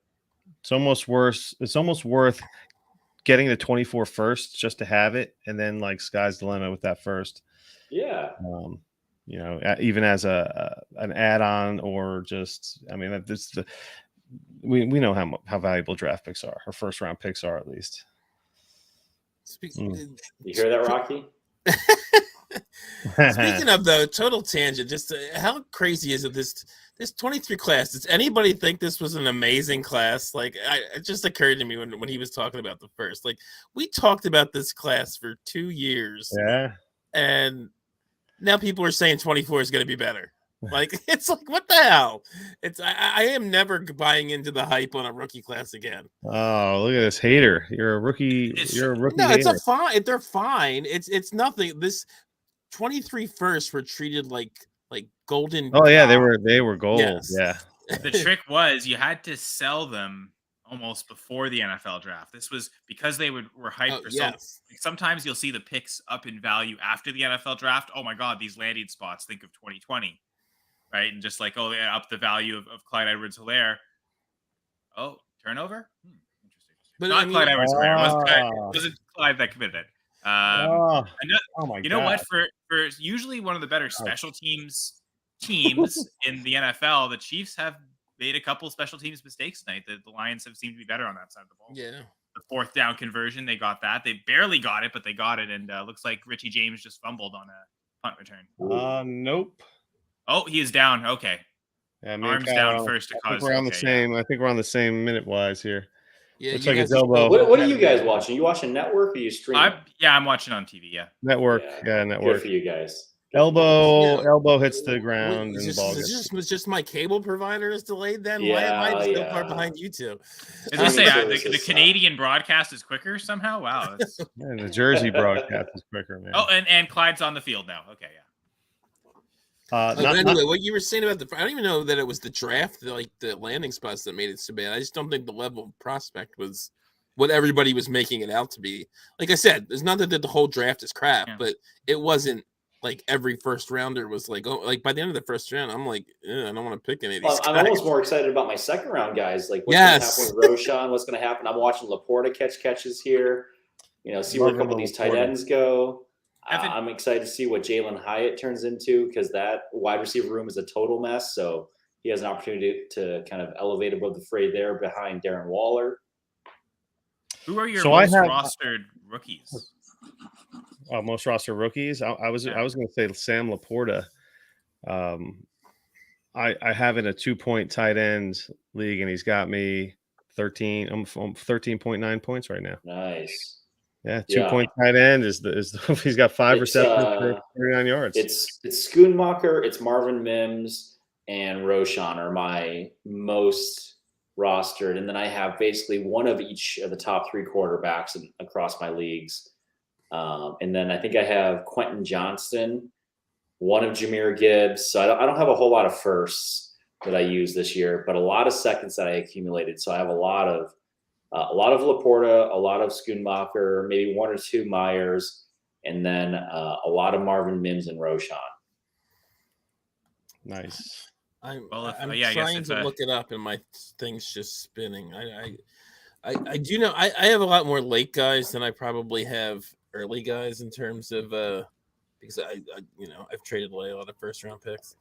It's almost worse. It's almost worth getting the 24 first just to have it, and then like sky's the limit with that first. Yeah. You know, even as an add-on or just, I mean, we know how valuable draft picks are, or first round picks are at least. You hear that, Rocky? Speaking of though, total tangent. Just how crazy is it? This 23 class. Does anybody think this was an amazing class? Like, it just occurred to me when he was talking about the first. Like, we talked about this class for 2 years. Yeah. And now people are saying 24 is going to be better. Like, it's like, what the hell? It's I am never buying into the hype on a rookie class again. Oh, look at this hater! You're a rookie. You're a rookie. No, hater. it's a fine. They're fine. It's nothing. This 23 first were treated like golden. Oh yeah, they were gold. Yes. Yeah. The trick was you had to sell them almost before the NFL draft. This was because they were hyped for sometimes you'll see the picks up in value after the NFL draft. Oh my God, these landing spots. Think of 2020, right? And just like, oh, they up the value of Clyde Edwards-Helaire. Oh, turnover? Interesting. But not Clyde Edwards-Helaire. Wasn't Clyde that committed. Oh my God. You know what? For usually one of the better special teams in the NFL, the Chiefs have made a couple special teams mistakes tonight. The Lions have seemed to be better on that side of the ball. Yeah. The fourth down conversion, they got that. They barely got it, but they got it. And looks like Richie James just fumbled on a punt return. Nope. Oh, he is down. Okay. Yeah, arms down first to cause. We're on the same. I think we're on the same minute wise here. Yeah, looks like his elbow. What are you guys watching? You watching network or you streaming? I'm watching on TV. Yeah, network. Yeah, network. Good for you guys. Elbow hits the ground and the ball was just my cable provider is delayed then? Yeah, why am I so far behind you two? As I say, the Canadian broadcast is quicker somehow. Wow. And the Jersey broadcast is quicker, man. Oh, and Clyde's on the field now. Okay, yeah. Anyway, what you were saying about I don't even know that it was the draft, like the landing spots that made it so bad. I just don't think the level of prospect was what everybody was making it out to be. Like I said, there's not that the whole draft is crap, but it wasn't like every first rounder was like, oh, like by the end of the first round, I'm like, I don't want to pick any of these guys. I'm almost more excited about my second round guys. Like what's going to happen with Roshan? What's going to happen? I'm watching Laporta catch catches here. You know, see where a couple of these tight ends go. I'm excited to see what Jalen Hyatt turns into because that wide receiver room is a total mess. So he has an opportunity to kind of elevate above the fray there behind Darren Waller. Who are your most rostered rookies? Most roster rookies. I was going to say Sam Laporta. I have in a 2-point tight end league, and he's got me 13. I'm 13.9 points right now. Nice. Yeah, 2-point tight end is he's got 5 receptions for 39 yards. It's Schoonmaker, it's Marvin Mims, and Roshan are my most rostered, and then I have basically one of each of the top 3 quarterbacks across my leagues. And then I think I have Quentin Johnston, one of Jahmyr Gibbs. So I don't have a whole lot of firsts that I use this year, but a lot of seconds that I accumulated. So I have a lot of Laporta, a lot of Schoonmaker, maybe 1 or 2 Myers, and then a lot of Marvin Mims and Roshan. Nice. I'm trying to look it up, and my thing's just spinning. I do know I have a lot more late guys than I probably have early guys in terms of because I've traded away a lot of first round picks.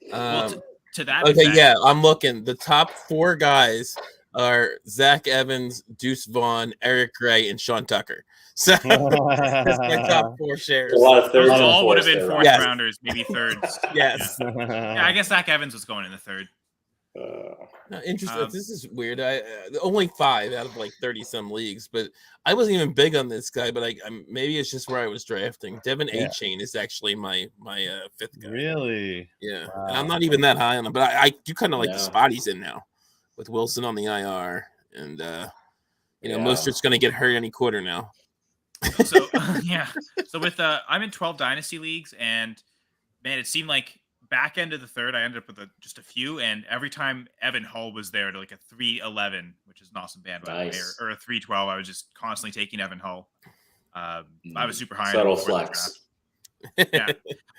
To that okay, yeah, I'm looking. The top 4 guys are Zach Evans, Deuce Vaughn, Eric Gray, and Sean Tucker. So that's my top 4 shares. A lot of thirds. All would have been fourth rounders, maybe thirds. Yes. Yeah, I guess Zach Evans was going in the third. Interesting. This is weird. I only 5 out of like 30 some leagues, but I wasn't even big on this guy. But I'm maybe it's just where I was drafting. Devin A-Chain is actually my 5th guy. Really? Yeah. Wow. And I'm not even that high on him, but I do kind of like the spot he's in now, with Wilson on the IR, and Mostert's going to get hurt any quarter now. So So with I'm in 12 dynasty leagues, and man, it seemed like back end of the third, I ended up with just a few, and every time Evan Hull was there to like a 3-11, which is an awesome band, by the way, or a 3-12, I was just constantly taking Evan Hull. I was super high. Subtle flex. Yeah.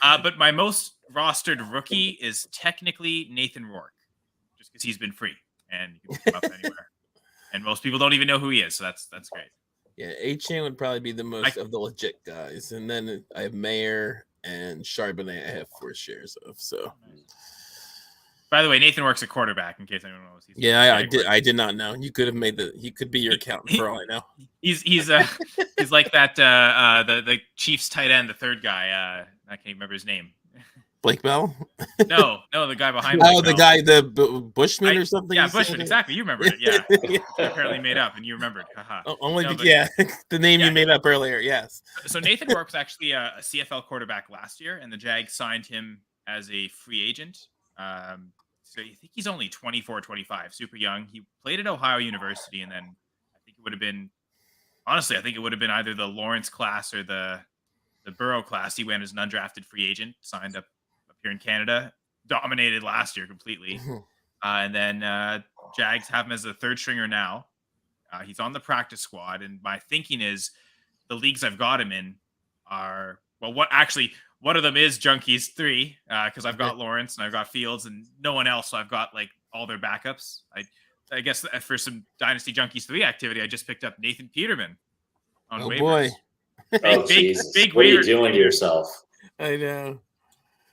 But my most rostered rookie is technically Nathan Rourke, just because he's been free and you can pick him up anywhere. And most people don't even know who he is, so that's great. Yeah, A-Chain would probably be the most of the legit guys. And then I have Mayer and Charbonnet I have 4 shares of. So by the way, Nathan Rourke's a quarterback, in case anyone knows. I did not know. You could have made he could be your accountant for all I know. He's like that the Chiefs tight end, the third guy. I can't remember his name. Blake Bell? No, the guy behind. The guy, the Bushman or something. Yeah, Bushman. Exactly. You remembered it. Yeah. Apparently made up, and you remembered. The name you made up earlier. Yes. So Nathan Rourke was actually a CFL quarterback last year, and the Jags signed him as a free agent. So I think he's only 24, 25, super young. He played at Ohio University, and then I think it would have been either the Lawrence class or the Burrow class. He went as an undrafted free agent, signed up here in Canada, dominated last year completely. And then Jags have him as a third stringer now. He's on the practice squad. And my thinking is the leagues I've got him in are, one of them is Junkies 3, because I've got Lawrence and I've got Fields and no one else. So I've got like all their backups. I guess for some Dynasty Junkies 3 activity, I just picked up Nathan Peterman on waivers. Boy. Big what are you doing to yourself? I know.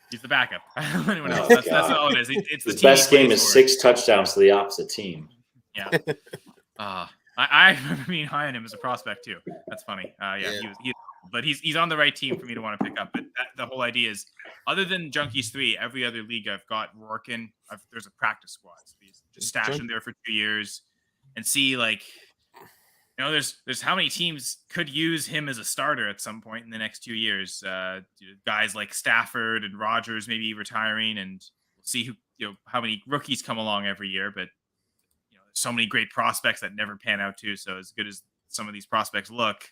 He's the backup. Anyone else? That's all it is. It's the His best game is 6 touchdowns to the opposite team. Yeah. I remember being high on him as a prospect too. That's funny. But he's on the right team for me to want to pick up. But the whole idea is, other than Junkies 3, every other league I've got Rourke in, there's a practice squad. So just stash him there for 2 years and see, like, there's how many teams could use him as a starter at some point in the next 2 years. Guys like Stafford and Rodgers maybe retiring, and we'll see how many rookies come along every year. But there's so many great prospects that never pan out too. So as good as some of these prospects look,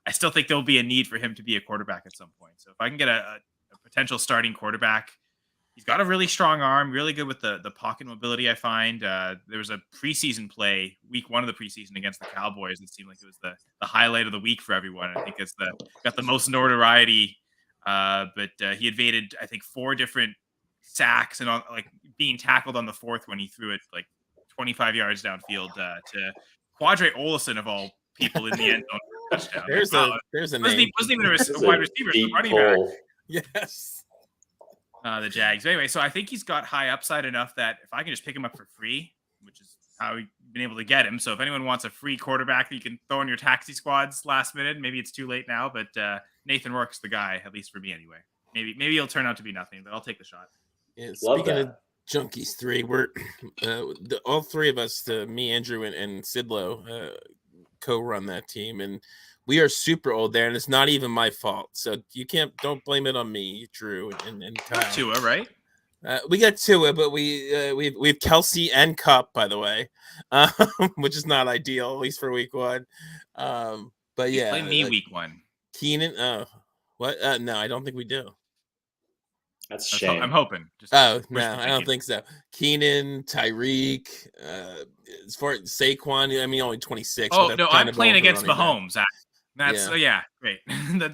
I still think there'll be a need for him to be a quarterback at some point. So if I can get a potential starting quarterback, he's got a really strong arm, really good with the pocket mobility, I find. There was a preseason play, week 1 of the preseason against the Cowboys. It seemed like it was the highlight of the week for everyone. I think it's got the most notoriety. But he evaded, I think, 4 different sacks and being tackled on the 4th when he threw it like 25 yards downfield to Quadre Olison of all people in the end zone. Touchdown. There's a name. Wasn't even a wide receiver, a running back. Yes. The Jags. Anyway, so I think he's got high upside enough that if I can just pick him up for free, which is how we've been able to get him. So if anyone wants a free quarterback that you can throw in your taxi squads last minute, maybe it's too late now, but Nathan Rourke's the guy, at least for me anyway. Maybe he'll turn out to be nothing, but I'll take the shot. Yeah, speaking of Junkies 3, we're all 3 of us, me, Andrew, and Sidlow, co-run that team, and we are super old there, and it's not even my fault. So don't blame it on me, Drew and Kyle. Tua, right? We got Tua, but we have Kelsey and Cup, by the way, which is not ideal, at least for week 1. But yeah, play me week 1. Keenan. What? No, I don't think we do. That's a shame. I'm hoping. No, I don't think so. Keenan, Tyreek, as far as Saquon, I mean, only 26. Oh, no, I'm playing against Mahomes. That's great.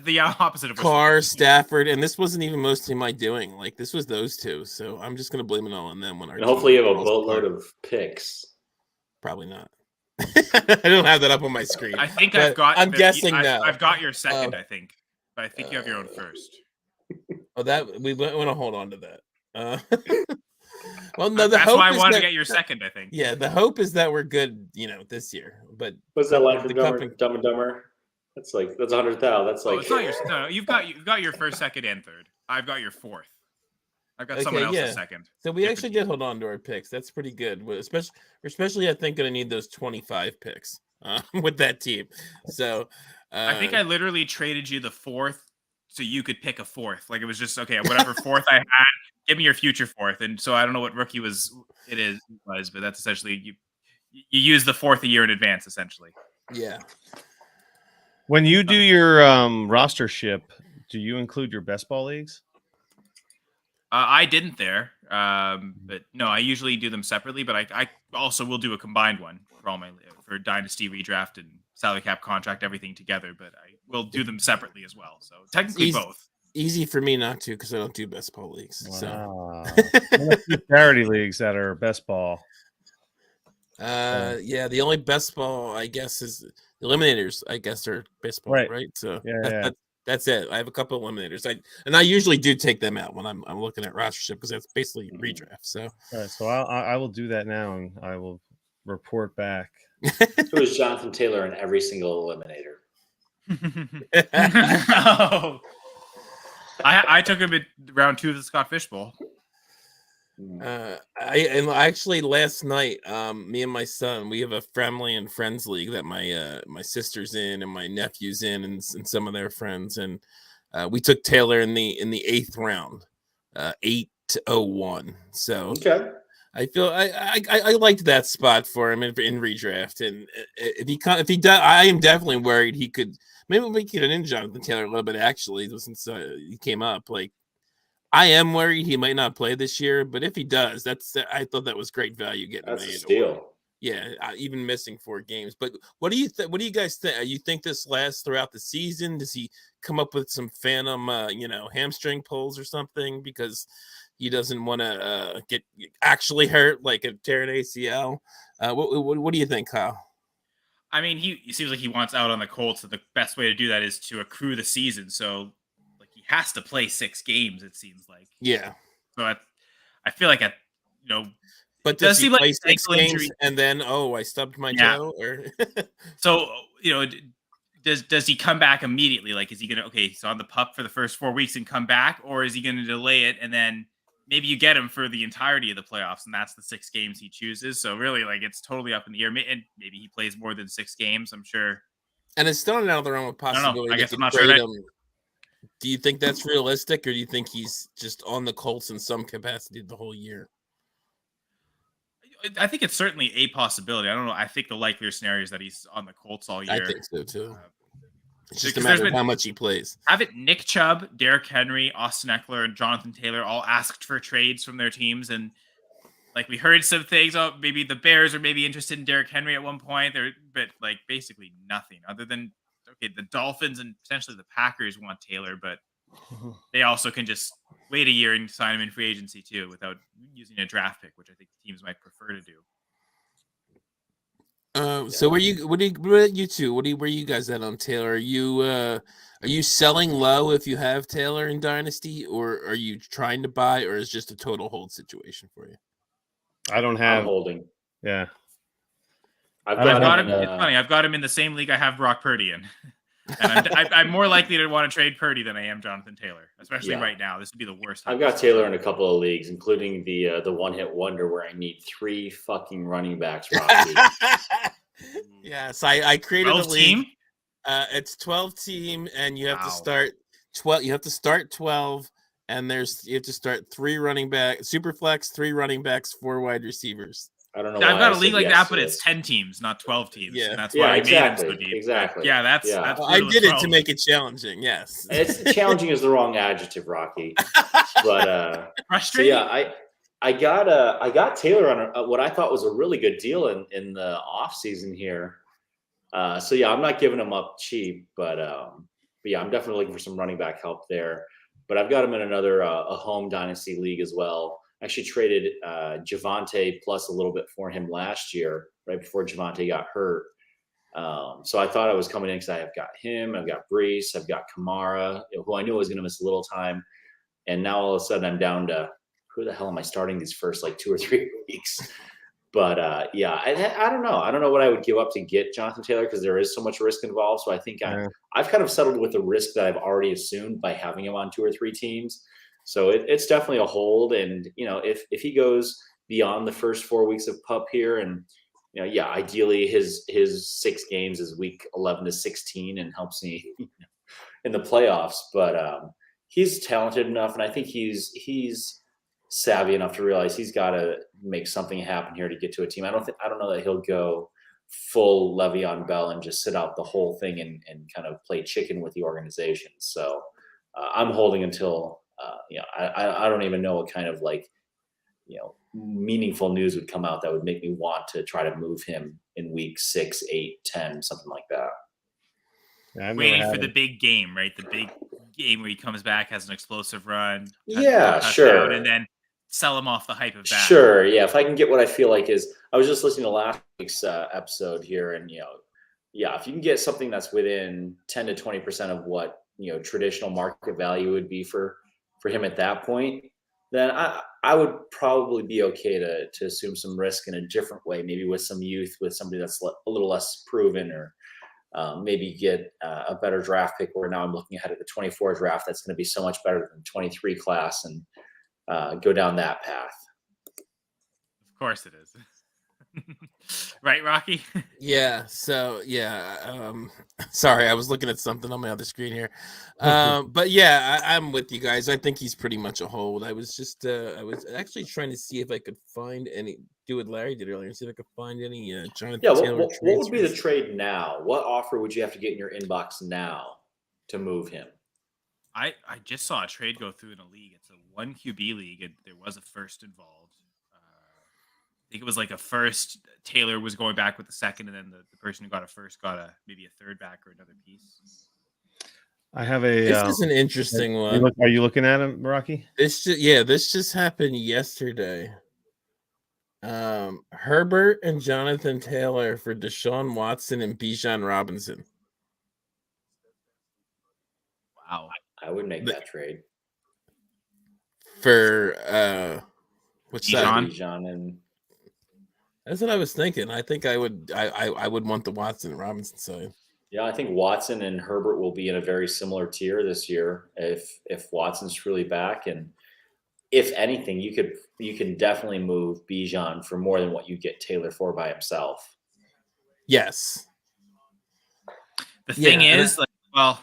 the opposite of Carr, Stafford, and this wasn't even mostly my doing. Like, this was those 2. So I'm just gonna blame it all on them. And hopefully you have a boatload of picks. Probably not. I don't have that up on my screen. I think I'm guessing now. I've got your second, I think. But I think you have your own first. Oh, that we want to hold on to that. Well, no, that's why I wanted to get your second, I think. Yeah, the hope is that we're good, this year. But what's that line from Dumb and Dumber? That's 100,000. That's like it's not your no. You've got your first, second, and third. I've got your 4th. I've got someone else's second. So we actually did hold on to our picks. That's pretty good. Especially I think going to need those 25 picks with that team. So I think I literally traded you the 4th so you could pick a 4th. Like, it was just, okay, whatever 4th I had, give me your future 4th. And so I don't know what rookie was, but that's essentially you use the 4th a year in advance, essentially. Yeah. When you do your roster ship, do you include your best ball leagues? I didn't there, but no, I usually do them separately. But I also will do a combined one for Dynasty redraft and salary cap contract, everything together. But I will do them separately as well. So technically both. easy for me not to because I don't do best ball leagues. Wow. Charity leagues that are best ball. Yeah, the only best ball I guess is the eliminators. I guess are best ball, right? So that's it. I have a couple of eliminators. I usually do take them out when I'm looking at rostership because that's basically redraft. So I will do that now and I will report back. Who is Jonathan Taylor in every single eliminator? No. I took him at round 2 of the Scott Fish Bowl. Actually last night, me and my son, we have a family and friends league that my sister's in and my nephew's in and some of their friends, and we took Taylor in the 8th round, 8-01. So okay. I feel I liked that spot for him in redraft, and if he does, I am definitely worried he could. Maybe we could get in Jonathan Taylor a little bit actually since he came up. Like I am worried he might not play this year, but if he does, I thought that was great value getting that's made. A steal. Yeah, even missing 4 games. But what do you guys think? You think this lasts throughout the season? Does he come up with some phantom, hamstring pulls or something because he doesn't want to get actually hurt, like a tearing ACL? What do you think, Kyle? I mean, he seems like he wants out on the Colts, and the best way to do that is to accrue the season. So, like, he has to play 6 games. It seems like. Yeah. So I feel like But does he play like 6 games and then I stubbed my toe? Or so does he come back immediately? Like, is he gonna he's on the pup for the first 4 weeks and come back, or is he gonna delay it and then maybe you get him for the entirety of the playoffs, and that's the 6 games he chooses? So really, like, it's totally up in the air. And maybe he plays more than 6 games. I'm sure. And it's still another realm of possibility. I guess I'm not sure. Do you think that's realistic, or do you think he's just on the Colts in some capacity the whole year? I think it's certainly a possibility. I don't know. I think the likelier scenario is that he's on the Colts all year. I think so too. It's just a matter of how much he plays. Haven't Nick Chubb, Derrick Henry, Austin Eckler, and Jonathan Taylor all asked for trades from their teams? And like we heard some things. Oh, maybe the Bears are maybe interested in Derrick Henry at one point. But like basically nothing other than the Dolphins and potentially the Packers want Taylor, but they also can just wait a year and sign him in free agency too without using a draft pick, which I think teams might prefer to do. So where you two? Where you guys at on Taylor? Are you selling low if you have Taylor in Dynasty, or are you trying to buy, or is it just a total hold situation for you? I don't have I'm holding. Yeah. I've got him. It's funny. I've got him in the same league I have Brock Purdy in. And I'm more likely to want to trade Purdy than I am Jonathan Taylor, especially right now. This would be the worst. I've got Taylor in a couple of leagues, including the one-hit wonder where I need 3 fucking running backs. Rocky. Yes, I created a league. Team? It's 12 team, and you have to start 12. You have to start 12, and you have to start 3 running back, super flex, 3 running backs, 4 wide receivers. I don't know. I've got a league like that, but it's 10 teams, not 12 teams. Yeah, and that's why exactly. I made it so deep. Exactly. Yeah, that's I did it to make it challenging. Yes, it's challenging is the wrong adjective, Rocky. But frustrating. So yeah, I got Taylor on what I thought was a really good deal in the off season here. So yeah, I'm not giving him up cheap, but yeah, I'm definitely looking for some running back help there. But I've got him in another a home dynasty league as well. I actually traded Javonte plus a little bit for him last year, right before Javonte got hurt. So I thought I was coming in because I've got him, I've got Brees, I've got Kamara, who I knew was going to miss a little time. And now all of a sudden I'm down to who the hell am I starting these first like 2 or 3 weeks? But yeah, I don't know. I don't know what I would give up to get Jonathan Taylor because there is so much risk involved. So I think I've kind of settled with the risk that I've already assumed by having him on 2 or 3 teams. So it's definitely a hold. And, if he goes beyond the first 4 weeks of pup here and, ideally his 6 games is week 11 to 16 and helps me in the playoffs. But he's talented enough. And I think he's savvy enough to realize he's got to make something happen here to get to a team. I don't know that he'll go full Le'Veon Bell and just sit out the whole thing and kind of play chicken with the organization. So I'm holding until, I don't even know what kind of meaningful news would come out that would make me want to try to move him in week 6, 8, 10, something like that. Yeah, waiting for the big game, right? The big game where he comes back, has an explosive run. Yeah, touchdown, sure. and then sell him off the hype of that. Sure, yeah. If I can get what I feel like is, I was just listening to last week's episode here, and yeah, if you can get something that's within 10 to 20% of what traditional market value would be for him at that point, then I would probably be okay to assume some risk in a different way, maybe with some youth, with somebody that's a little less proven, or maybe get a better draft pick. Where now I'm looking ahead at the 24 draft, that's going to be so much better than 23 class, and go down that path. Of course it is. Right, Rocky? Yeah. So yeah. Sorry, I was looking at something on my other screen here. But yeah, I'm with you guys. I think he's pretty much a hold. I was actually trying to see if I could find any. Do what Larry did earlier. See if I could find any Jonathan Taylor. What would be the trade now? What offer would you have to get in your inbox now to move him? I just saw a trade go through in a league. It's a 1 QB league, and there was a first involved. I think it was like a first. Taylor was going back with the second, and then the person who got a first got maybe a third back or another piece. I have a. This is an interesting one. Are you looking at him, Rocky? This just happened yesterday. Herbert and Jonathan Taylor for Deshaun Watson and Bijan Robinson. Wow. I would make that trade for what's that? Bijan, and that's what I was thinking. I think I would want the Watson and Robinson side. Yeah, I think Watson and Herbert will be in a very similar tier this year if Watson's truly back, and if anything, you can definitely move Bijan for more than what you get Taylor for by himself. Yes. The thing is, I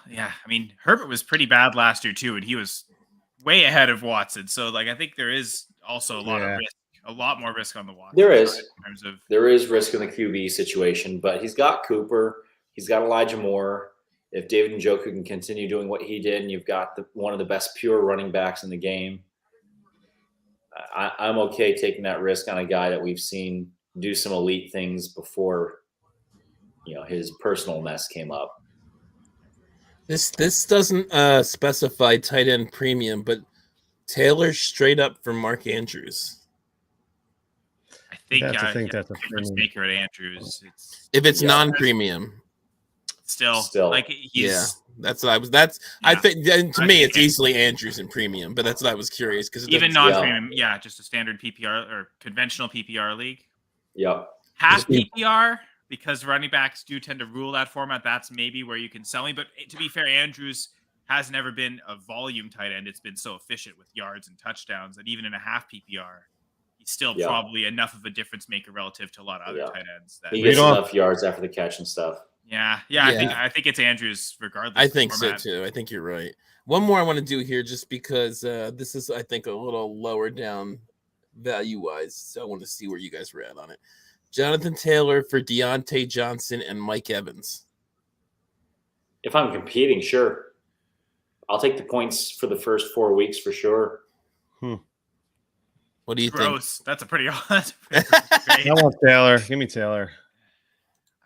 mean, Herbert was pretty bad last year too, and he was way ahead of Watson. So, I think there is also a lot of risk, a lot more risk on the Watson. There is. In terms of there is risk in the QB situation, but he's got Cooper, he's got Elijah Moore. If David Njoku can continue doing what he did, and you've got one of the best pure running backs in the game, I'm okay taking that risk on a guy that we've seen do some elite things before, his personal mess came up. This doesn't specify tight end premium, but Taylor straight up for Mark Andrews. I think that's a difference maker at Andrews. If it's non-premium, still he's that's what I was. I think to me it's easily Andrews in premium, but that's what I was curious because even non-premium, just a standard PPR or conventional PPR league. Yep. Half PPR, because running backs do tend to rule that format. That's maybe where you can sell me. But to be fair, Andrews has never been a volume tight end. It's been so efficient with yards and touchdowns that even in a half PPR, he's still probably enough of a difference maker relative to a lot of other tight ends. That he gets enough yards after the catch and stuff. Yeah. I think it's Andrews regardless. I think so too. I think you're right. One more I want to do here, just because this is, I think, a little lower down value wise. So I want to see where you guys were at on it. Jonathan Taylor for Deontay Johnson and Mike Evans. If I'm competing, sure. I'll take the points for the first 4 weeks for sure. What do you think? That's a pretty odd. I want Taylor. Give me Taylor.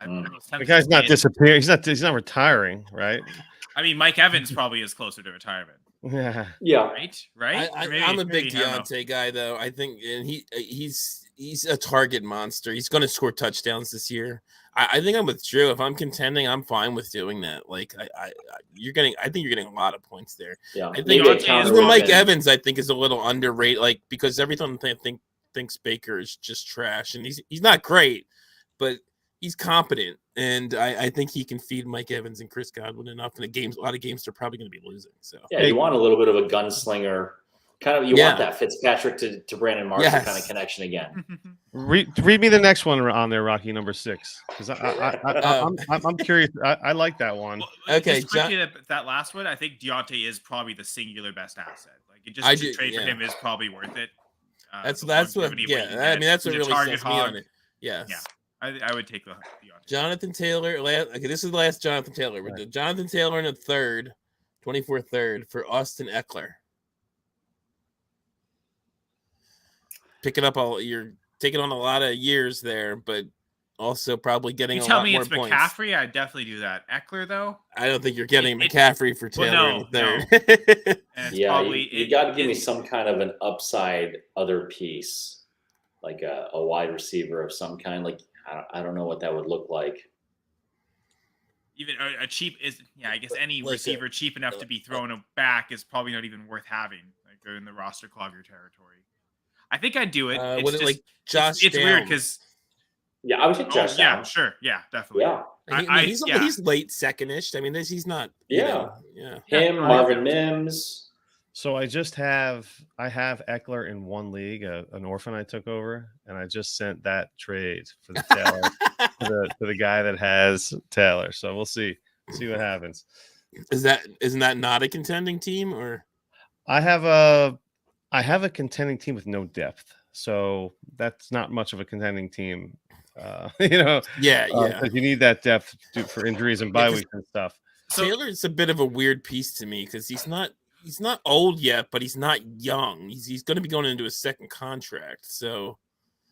The guy's not disappearing. He's not retiring, right? I mean, Mike Evans probably is closer to retirement. Yeah. Right. I'm a big Deontay guy, though. I think, and he's a target monster. He's going to score touchdowns this year. I think I'm with Drew. If I'm contending, I'm fine with doing that. I think you're getting a lot of points there. Yeah. I think even Mike Evans, I think, is a little underrated. Because everyone thinks Baker is just trash, and he's not great, but he's competent, and I think he can feed Mike Evans and Chris Godwin enough in a lot of games they're probably going to be losing. So you want a little bit of a gunslinger kind of. You want that Fitzpatrick to Brandon Marshall kind of connection again. Read me the next one on there, Rocky, number 6, because I'm curious. I like that one. Okay, that last one, I think Deontay is probably the singular best asset. To trade for him is probably worth it. That's what. I mean, that's what really sets me on it. Yes. Yeah. I would take the Jonathan Taylor. This is the last Jonathan Taylor. Right. With Jonathan Taylor in a 24 third for Austin Eckler. You're taking on a lot of years there, but also probably getting You a tell lot me more it's points. McCaffrey, I'd definitely do that. Eckler, though, I don't think you're getting It- McCaffrey for Taylor well, in the third. and it's Yeah, probably you got to give me some kind of an upside other piece, like a wide receiver of some kind. Like I don't know what that would look like. even a cheap is I guess any Like receiver cheap enough to be thrown back is probably not even worth having. Like they're in the roster clogger territory. I think I'd do it. It's Would it just like Josh? it's weird Downs? because Yeah, I would take Josh yeah, Downs. sure, yeah, definitely. Yeah, He's late second-ish. I mean, he's not. Yeah. Yeah. him, Yeah, Marvin Mims. So I have Eckler in one league, an orphan I took over, and I just sent that trade for the Taylor to the guy that has Taylor. So we'll see what happens. Isn't that not a contending team or? I have a contending team with no depth, so that's not much of a contending team. Yeah. 'Cause you need that depth for injuries and bye weeks and stuff. So- Taylor's a bit of a weird piece to me because he's not old yet, but he's not young. He's going to be going into his second contract. So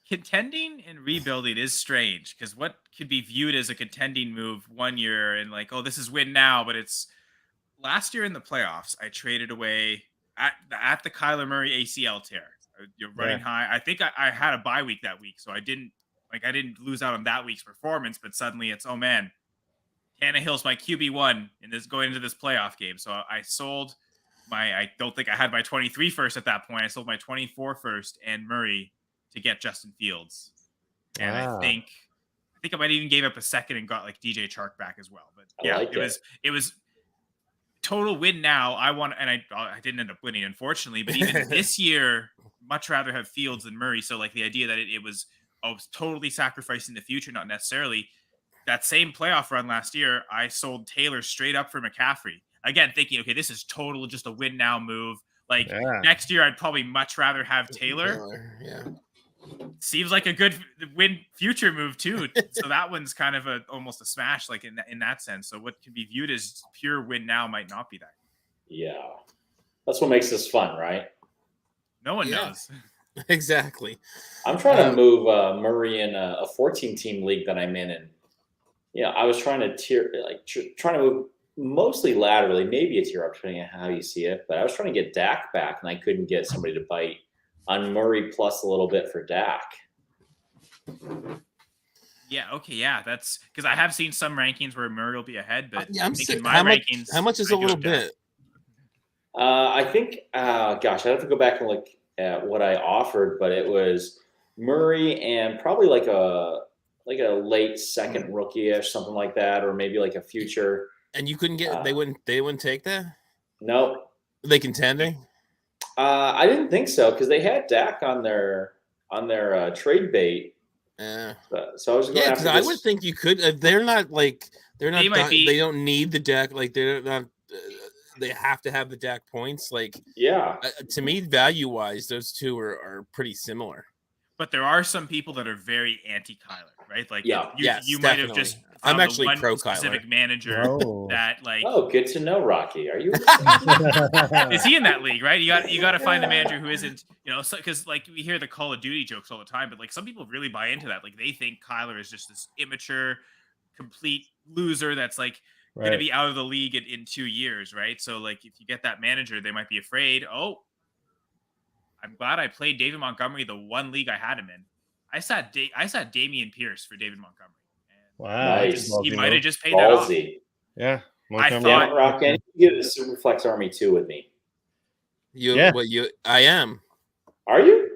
Contending and rebuilding is strange because what could be viewed as a contending move one year and like, oh, this is win now, but it's last year in the playoffs, I traded away at the Kyler Murray ACL tear. You're running high. I think I had a bye week that week, so I didn't lose out on that week's performance, but suddenly it's, oh man, Tannehill's my QB1 in this going into this playoff game. So I sold I don't think I had my 23 first at that point. I sold my 24 first and Murray to get Justin Fields. And Wow. I think I might even gave up a second and got like DJ Chark back as well. But yeah, it was total win now. I didn't end up winning, unfortunately, but even this year, much rather have Fields than Murray. So like the idea that I was totally sacrificing the future, not necessarily. That same playoff run last year, I sold Taylor straight up for McCaffrey. Again, thinking, okay, this is total just a win now move. Like next year, I'd probably much rather have Taylor. Yeah. Seems like a good win future move too. So that one's kind of almost a smash, like in that sense. So what can be viewed as pure win now might not be that. Yeah, that's what makes this fun, right? No one knows. Exactly. I'm trying to move Murray in a 14-team league that I'm in, and I was trying to trying to move mostly laterally, maybe a tier up, depending on how you see it. But I was trying to get Dak back, and I couldn't get somebody to bite on Murray plus a little bit for Dak. Yeah. Okay. Yeah. That's because I have seen some rankings where Murray will be ahead, but I'm thinking saying, my rankings. how much is a little bit? I think, gosh, I have to go back and look at what I offered, but it was Murray and probably like a late second rookie-ish, something like that, or maybe like a future. And you couldn't get they wouldn't take that? No. Are they contending? I didn't think so because they had Dak on their trade bait. Yeah. So I was going because I would think you could. They're not. They don't need the Dak. Like they're not. They have to have the Dak points. Like to me, value wise, those two are pretty similar. But there are some people that are very anti-Kyler, right? Like you might have just. I'm actually pro specific Kyler. Manager that like. Oh, good to know, Rocky. Are you? Is he in that league, right? You got to find a manager who isn't, because like we hear the Call of Duty jokes all the time, but like some people really buy into that. Like they think Kyler is just this immature, complete loser that's like going to be out of the league in 2 years, right? So like if you get that manager, they might be afraid. Oh, I'm glad I played David Montgomery the one league I had him in. I sat Damian Pierce for David Montgomery. Wow, nice. He might have just paid that off. Yeah. I thought, Rocky, you get the Superflex Army 2 with me. I am. Are you?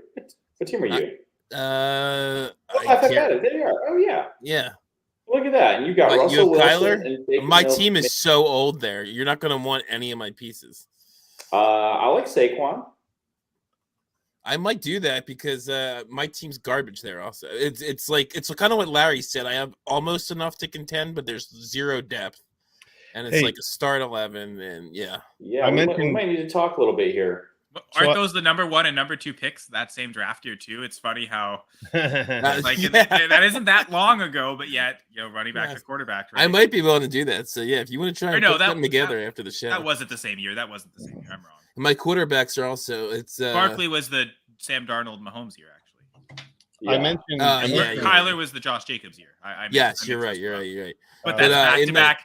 What team are you? I got it. There you are. Oh yeah. Yeah. Look at that. And you got Russell Wilson. Kyler? And Baker My Mayfield. team is so old there. You're not going to want any of my pieces. I like Saquon. I might do that because my team's garbage there also. It's kind of what Larry said. I have almost enough to contend, but there's zero depth. And it's like a start 11 and Yeah, we might need to talk a little bit here. Aren't those the number 1 and number 2 picks that same draft year too? It's funny how that isn't that long ago, but yet running back to quarterback. Right? I might be willing to do that. So yeah, if you want to try and put them together after the show. That wasn't the same year. I'm wrong. My quarterbacks are also Barkley was the Sam Darnold Mahomes year actually. I mentioned. Yeah, yeah. Kyler was the Josh Jacobs year. Yes, you're right. You're right. But But, that's back in to the- back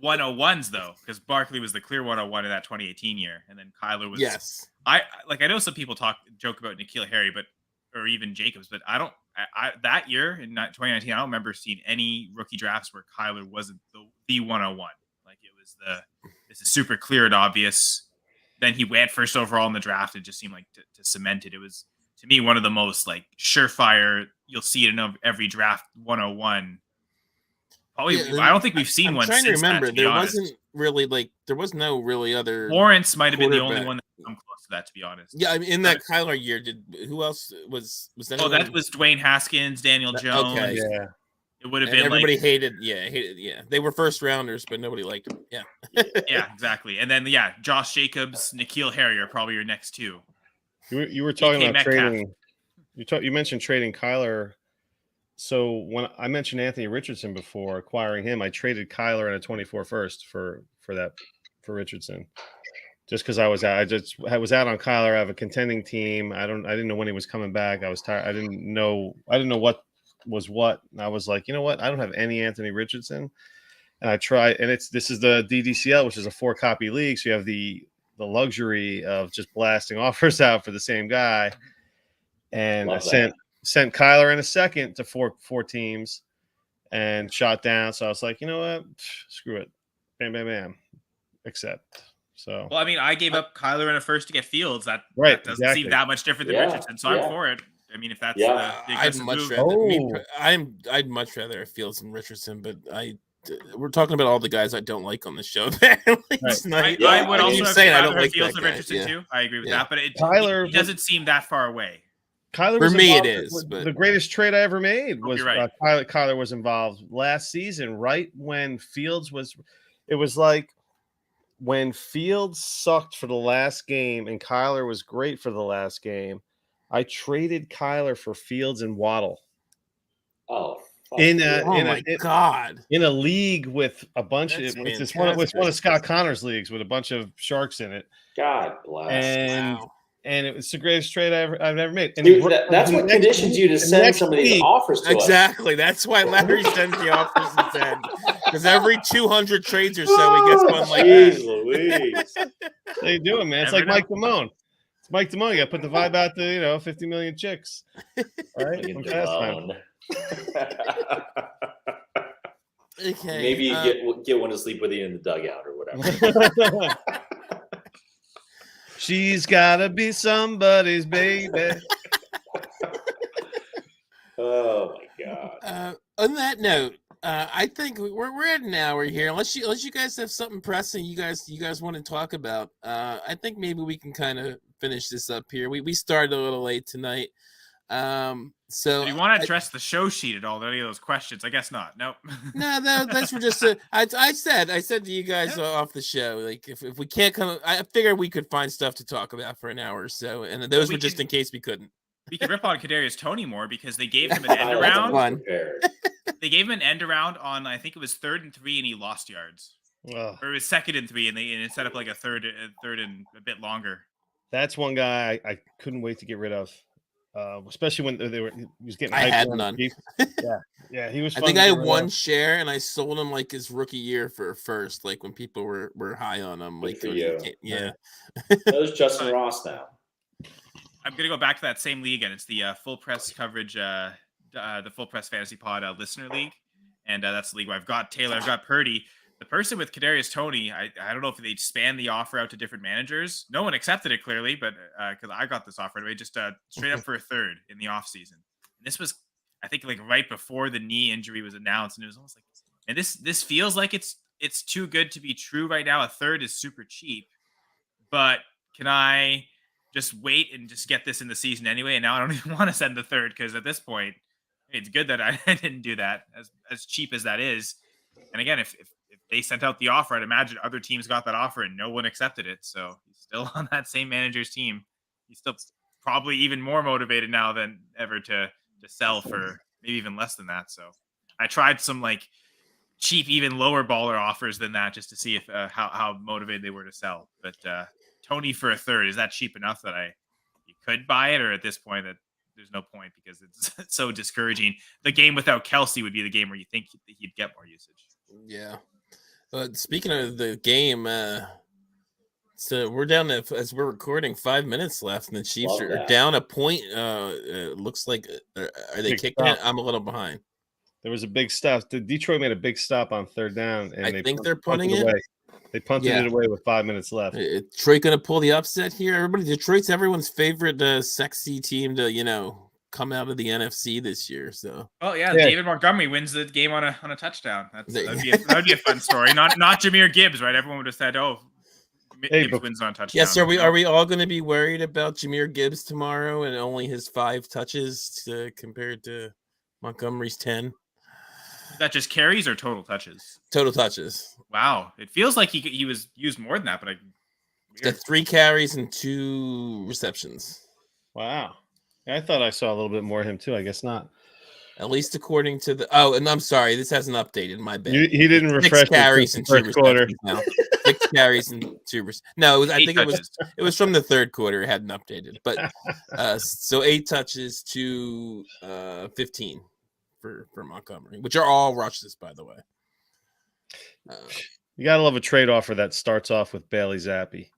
101s though, because Barkley was the clear 101 in that 2018 year, and then Kyler was. Yes. I know some people joke about N'Keal Harry, or even Jacobs, but I don't. That year in 2019, I don't remember seeing any rookie drafts where Kyler wasn't the 101. Like it was this is super clear and obvious. Then he went first overall in the draft. It just seemed like to cement it. It was to me one of the most like surefire. You'll see it in every draft 101. Probably, Yeah, I don't think we've seen I'm one. trying to since remember. that, to be There honest. wasn't really there was no really other. Lawrence might have been the only quarterback. one that come close to that, to be honest. Yeah, I mean, in that Kyler year, who else was anyone? Oh, that was Dwayne Haskins, Daniel Jones. Okay. Yeah. It would have And been everybody like, hated. Yeah. They were first rounders, but nobody liked them. Yeah. yeah, exactly. And then Josh Jacobs, N'Keal Harry are probably your next two. You were talking DK about Metcalf. trading. You mentioned trading Kyler. So when I mentioned Anthony Richardson before acquiring him, I traded Kyler and a 24 first for Richardson, just because I was out on Kyler. I have a contending team. I didn't know when he was coming back. I was tired. I didn't know what was what. And I was like, you know what? I don't have any Anthony Richardson, and I tried. And this is the DDCL, which is a 4-copy league, so you have the luxury of just blasting offers out for the same guy. And Love I sent Kyler in a second to four teams and shot down. So I was like, you know what? Screw it. Bam, bam, bam. Accept. So Well, I mean, I gave up Kyler in a first to get Fields. That doesn't exactly. seem that much different than Yeah, Richardson. So I'm for it. I mean, if that's Yeah. the I'd aggressive much move. rather. I'd much rather have Fields than Richardson, but we're talking about all the guys I don't like on the show. Tonight. Yeah, I would I also keep have saying I rather don't have like Fields that than guy. Richardson Yeah. too. I agree with Yeah. that, but Kyler he doesn't seem that far away. Kyler For was me, it involved. is, but the greatest trade I ever made was you're right. Kyler was involved last season, right when Fields was. It was like when Fields sucked for the last game and Kyler was great for the last game. I traded Kyler for Fields and Waddle Oh, fuck in yeah. a God. in a league with a bunch That's of it's one of Scott Connor's leagues with a bunch of sharks in it. God bless. And Wow. and it was the greatest trade I've ever made. And Dude, that's what next conditions week- you to the send next some of these week- offers to us. Exactly. That's why Larry sends the offers instead. Because every 200 trades or so, he gets one like Jeez that. Louise. How you doing, man? It's Never like Mike Damone. It's Mike Damone. You got to put the vibe out to 50 million chicks. All right, Look I'm at fast time. Damone. Okay. Maybe you get one to sleep with you in the dugout or whatever. She's gotta be somebody's baby. Oh my god. On that note, I think we're at an hour here. Unless you guys have something pressing you guys want to talk about, I think maybe we can kind of finish this up here. We started a little late tonight. So Do you want to address the show sheet at all? Any of those questions? I guess not. Nope. No, that's for just. I said to you guys off the show, like if we can't come, I figured we could find stuff to talk about for an hour or so, and those were just in case we couldn't. We could rip on Kadarius Toney more because they gave him an end I around. Fun. They gave him an end around on I think it was 3rd and 3, and he lost yards. Ugh. Or it was 2nd and 3, and it set up like a third and a bit longer. That's one guy I couldn't wait to get rid of, especially when he was getting. I hyped had around none. the Chiefs. Yeah, he was. I fun think to I get had rid one of. share, and I sold him like his rookie year for first, like when people were high on him. Good Like for when he you. came- yeah. There's Justin Ross now. I'm gonna go back to that same league, and it's the full press coverage, the full press fantasy pod listener league, and that's the league where I've got Taylor, I've got Purdy. The person with Kadarius Toney, I don't know if they spanned the offer out to different managers. No one accepted it clearly, but because I got this offer anyway, just straight up for a third in the offseason. And this was, I think, like right before the knee injury was announced, and it was almost like, and this feels like it's too good to be true right now. A third is super cheap, but can I just wait and just get this in the season anyway? And now I don't even want to send the third because at this point, it's good that I didn't do that, as cheap as that is. And again, if they sent out the offer, I'd imagine other teams got that offer and no one accepted it. So he's still on that same manager's team. He's still probably even more motivated now than ever to sell for maybe even less than that. So I tried some like cheap, even lower baller offers than that just to see if how motivated they were to sell. But Toney for a third, is that cheap enough that you could buy it, or at this point that there's no point because it's so discouraging. The game without Kelsey would be the game where you think he'd get more usage. Yeah. But speaking of the game, so we're down to, as we're recording, 5 minutes left, and the Chiefs are down a point. Looks like are they Big kicking stop. it? I'm a little behind. There was a big stop. Detroit made a big stop on third down, and I think they're punting punted it. away. They punted it away with 5 minutes left. Detroit going to pull the upset here. Everybody, Detroit's everyone's favorite sexy team to come out of the NFC this year. So, David Montgomery wins the game on a touchdown. That'd be a fun story. Not Jahmyr Gibbs, right? Everyone would have said, Gibbs wins on a touchdown. Yes, are we all going to be worried about Jahmyr Gibbs tomorrow and only his 5 touches compared to Montgomery's 10? Is that just carries or total touches? Total touches. Wow, it feels like he was used more than that, but He's got 3 carries and 2 receptions. Wow, I thought I saw a little bit more of him too. I guess not. At least according to the. Oh, and I'm sorry, this hasn't updated. My bad. He didn't refresh. 6 carries and 2 quarter. Now. 6 carries and 2. No, I think it was from the third quarter. It hadn't updated, but so 8 touches to 15 for Montgomery, which are all rushes, by the way. You gotta love a trade offer that starts off with Bailey Zappi.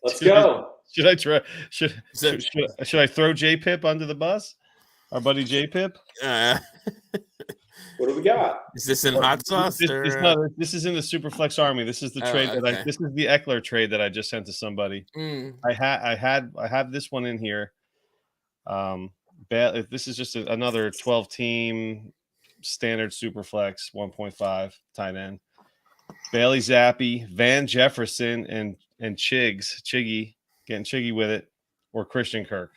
Let's go. Should I try? Should I throw J Pip under the bus? Our buddy J Pip. What do we got? Is this in hot sauce? This is in the Superflex Army. This is the trade that this is the Eckler trade that I just sent to somebody. I have this one in here. This is just another 12-team standard Superflex 1.5 tight end. Bailey Zappi, Van Jefferson, and Chiggy getting Chiggy with it, or Christian Kirk.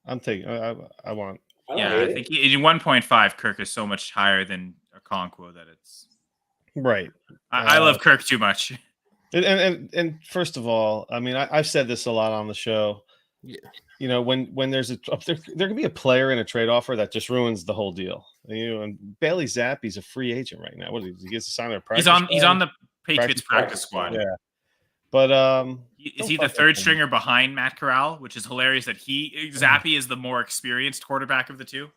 I'm taking. I want. I think in 1.5, Kirk is so much higher than Okonkwo that it's right. I love Kirk too much. And first of all, I mean, I've said this a lot on the show. Yeah. When there can be a player in a trade offer that just ruins the whole deal. And Bailey Zappi's a free agent right now. What he gets to sign a practice? He's on the Patriots practice squad. Yeah. But is he the third stringer behind Matt Corral, which is hilarious that Zappi is the more experienced quarterback of the two.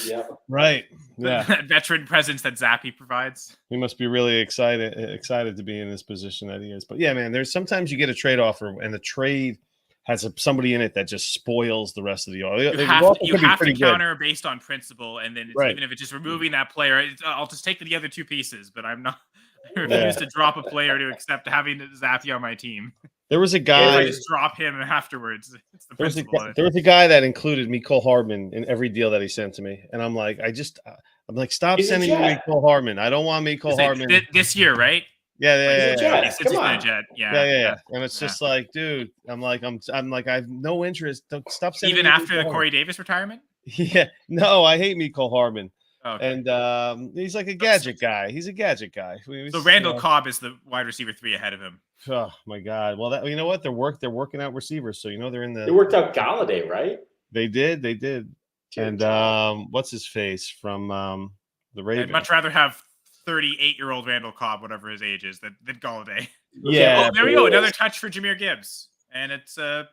Yeah. Right. Yeah. That veteran presence that Zappi provides. He must be really excited to be in this position that he is. But yeah, man, there's sometimes you get a trade offer and the trade has somebody in it that just spoils the rest of the offer. You have to counter based on principle, and then even if it's just removing that player, I'll just take the other 2 pieces, but I'm not. I refuse to drop a player to accept having Zappi on my team. There was a guy. I just drop him afterwards. It's the principle. There was a guy that included Mecole Hardman in every deal that he sent to me, and I'm like, stop sending me Mecole Hardman. I don't want Mecole Hardman this year, right? Yeah. He's a Jet. Yeah. And it's just like, dude, I'm like, I have no interest. Don't stop sending. Even after the Corey Davis retirement. Yeah. No, I hate Mecole Hardman. Okay. And he's like a gadget guy. He's a gadget guy. So Randall Cobb is the wide receiver 3 ahead of him. Oh my God. Well, you know what? They're working out receivers. So they're in the. They worked out Galladay, right? They did. And what's his face from the Ravens? I'd much rather have 38-year-old Randall Cobb, whatever his age is, than Galladay. Yeah. There we go. Another touch for Jahmyr Gibbs, and it's a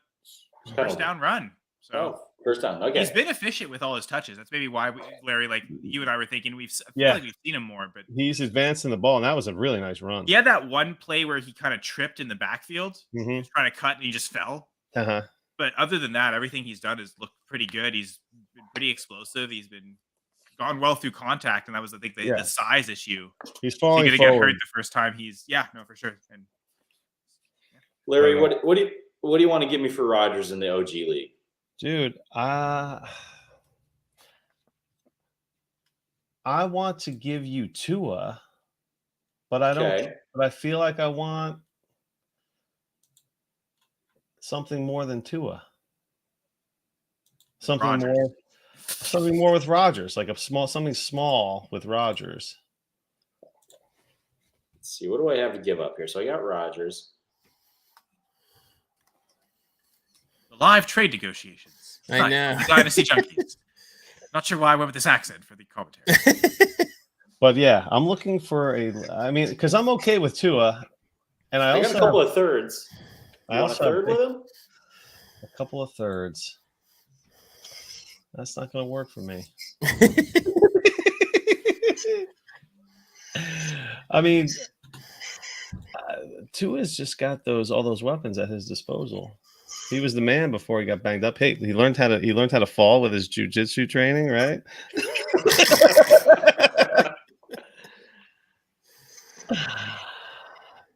first down run. So first down. Okay. He's been efficient with all his touches. That's maybe why Larry, like you and I were thinking, I feel like we've seen him more, but he's advancing the ball, and that was a really nice run. He had that one play where he kind of tripped in the backfield, he was trying to cut, and he just fell. But other than that, everything he's done has looked pretty good. He's been pretty explosive. He's been gone well through contact, and that was, I think, the size issue. He's falling forward. Get hurt the first time. For sure. And Larry, what do you want to give me for Rodgers in the OG league? Dude, I want to give you Tua, but I don't. But I feel like I want something more than Tua. Something more with Rodgers, like something small with Rodgers. Let's see, what do I have to give up here? So I got Rodgers. Live trade negotiations. I know. Dynasty Junkies. Not sure why I went with this accent for the commentary. But yeah, I'm looking for because I'm okay with Tua, and I also got a couple of thirds. I You want a also have third with him? a couple of thirds. That's not going to work for me. I mean, Tua's just got all those weapons at his disposal. He was the man before he got banged up. Hey, he learned how to fall with his jiu-jitsu training, right?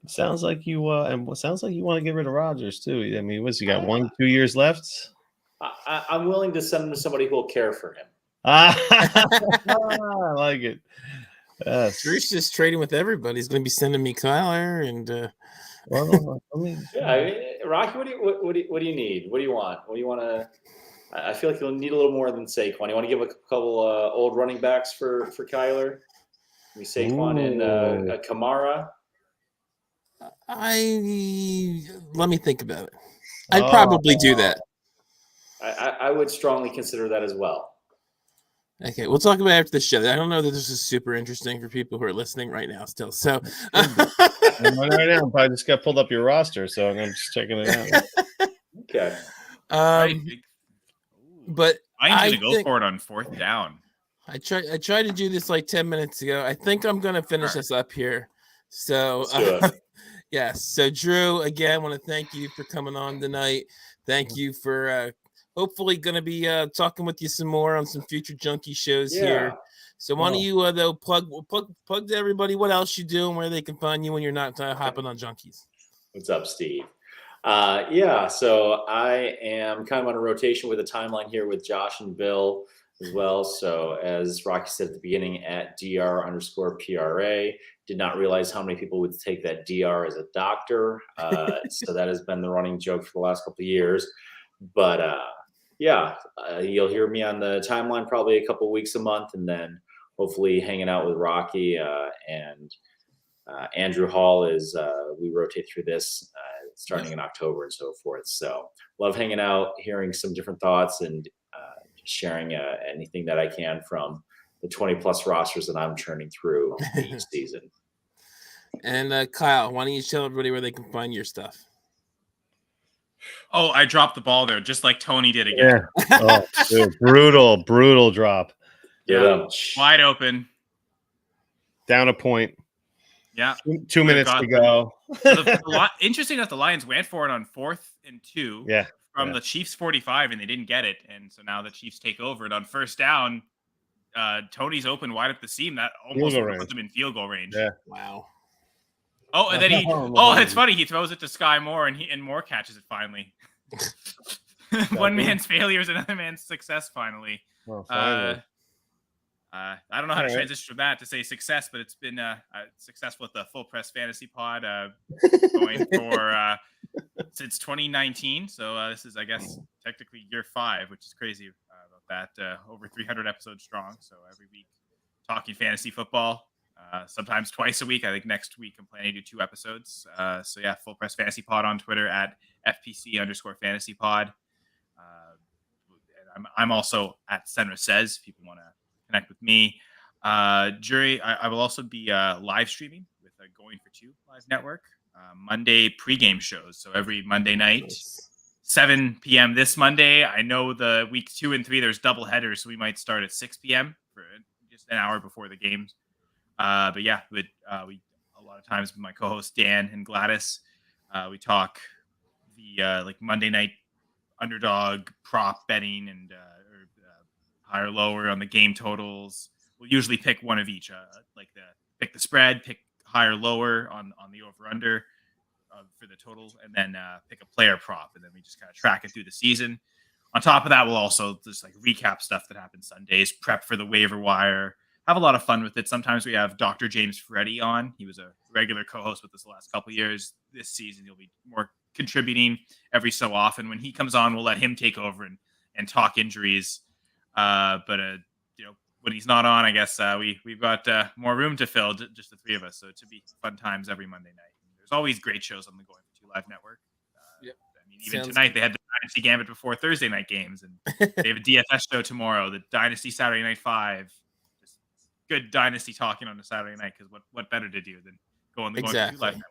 Sounds like you sounds like you want to get rid of Rodgers too. I mean, what's he got 1-2 years left? I'm willing to send him to somebody who will care for him. I like it. Yes. Drew's just trading with everybody. He's going to be sending me Kyler and. Well, I mean, Rocky, what do you need? What do you want? What do you want to? I feel like you'll need a little more than Saquon. You want to give a couple old running backs for Kyler? Maybe Saquon and Kamara. Let me think about it. I'd probably do that. I would strongly consider that as well. Okay, we'll talk about it after the show. I don't know that this is super interesting for people who are listening right now still. So right now, I just got pulled up your roster, so I'm just checking it out. Okay. But I'm going to go for it on 4th down. I tried to do this like 10 minutes ago. I think I'm going to finish this up here. So yes. So Drew, again, want to thank you for coming on tonight. Thank you for hopefully going to be talking with you some more on some future Junkie shows here. So why don't you though plug to everybody what else you do and where they can find you when you're not hopping on Junkies. What's up, Steve? So I am kind of on a rotation with a timeline here with Josh and Bill as well. So as Rocky said at the beginning, at dr_pra, did not realize how many people would take that dr as a doctor. So that has been the running joke for the last couple of years. But you'll hear me on the timeline probably a couple of weeks a month, and then hopefully hanging out with Rocky and Andrew Hall is we rotate through this starting in October and so forth. So love hanging out, hearing some different thoughts, and sharing anything that I can from the 20 plus rosters that I'm churning through each season. And Kyle, why don't you tell everybody where they can find your stuff? Oh, I dropped the ball there, just like Tony did again. Yeah. Oh, dude, brutal drop. Yeah, wide open. Down a point. Yeah. 2 minutes to go. Interesting enough, the Lions went for it on 4th and 2 from the Chiefs 45, and they didn't get it. And so now the Chiefs take over it on 1st down. Tony's open wide up the seam. That almost puts them in field goal range. Yeah. Wow. Oh, and then it's funny. He throws it to Sky Moore, and Moore catches it finally. One man's failure is another man's success. Finally. Well, finally. I don't know how to transition from that to say success, but it's been successful at the Full Press Fantasy Pod, going for since 2019. So this is, I guess, technically year 5, which is crazy about that. Over 300 episodes strong. So every week talking fantasy football. Sometimes twice a week. I think next week I'm planning to do 2 episodes. So yeah, Full Press Fantasy Pod on Twitter at FPC_fantasy pod. And I'm also at Senra Says if people want to connect with me. Jury, I will also be live streaming with Going for 2 live network. Monday pregame shows. So every Monday night, 7 p.m. this Monday. I know the week 2 and 3 there's double headers, so we might start at 6 p.m. for just an hour before the games. But yeah, we a lot of times with my co-host Dan and Gladys, we talk the like Monday night underdog prop betting and higher lower on the game totals. We'll usually pick one of each, pick the spread, pick higher lower on the over under for the total, and then pick a player prop, and then we just kind of track it through the season. On top of that, we'll also just like recap stuff that happens Sundays, prep for the waiver wire. Have a lot of fun with it. Sometimes we have Dr. James Freddy on. He was a regular co-host with us the last couple of years. This season, he'll be more contributing every so often. When he comes on, we'll let him take over and talk injuries. But when he's not on, I guess we've got more room to fill, just the 3 of us. So it should be fun times every Monday night. And there's always great shows on the Going for 2 Live Network. Yep. I mean, even tonight they had the Dynasty Gambit before Thursday night games, and they have a DFS show tomorrow. The Dynasty Saturday Night 5. Good Dynasty talking on a Saturday night, because what better to do than go on the Going for 2 Live Network?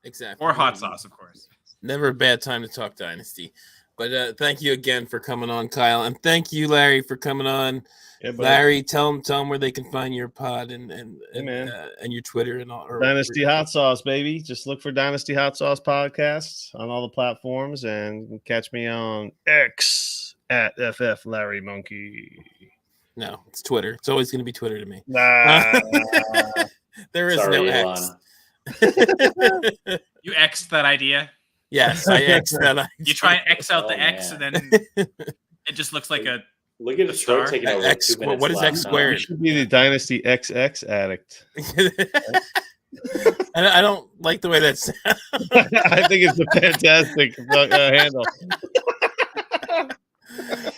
Exactly. Or hot sauce, of course. Never a bad time to talk Dynasty. But thank you again for coming on, Kyle, and thank you, Larry, for coming on. Yeah, buddy. Larry, tell them where they can find your pod and man. your Twitter and all. Dynasty Hot Sauce, baby. Just look for Dynasty Hot Sauce podcasts on all the platforms, and you can catch me on X at FF Larry Monkey. No, it's Twitter. It's always going to be Twitter to me. Nah. There is Sorry, no Elon. X. You X'd that idea. Yes, I X that. You try and X out the Oh, X, man. and then it just looks like a. Look at Detroit star. taking over. X 2 minutes what is left, X huh? You squared? should be the Dynasty XX addict. I don't like the way that sounds. I think it's a fantastic handle.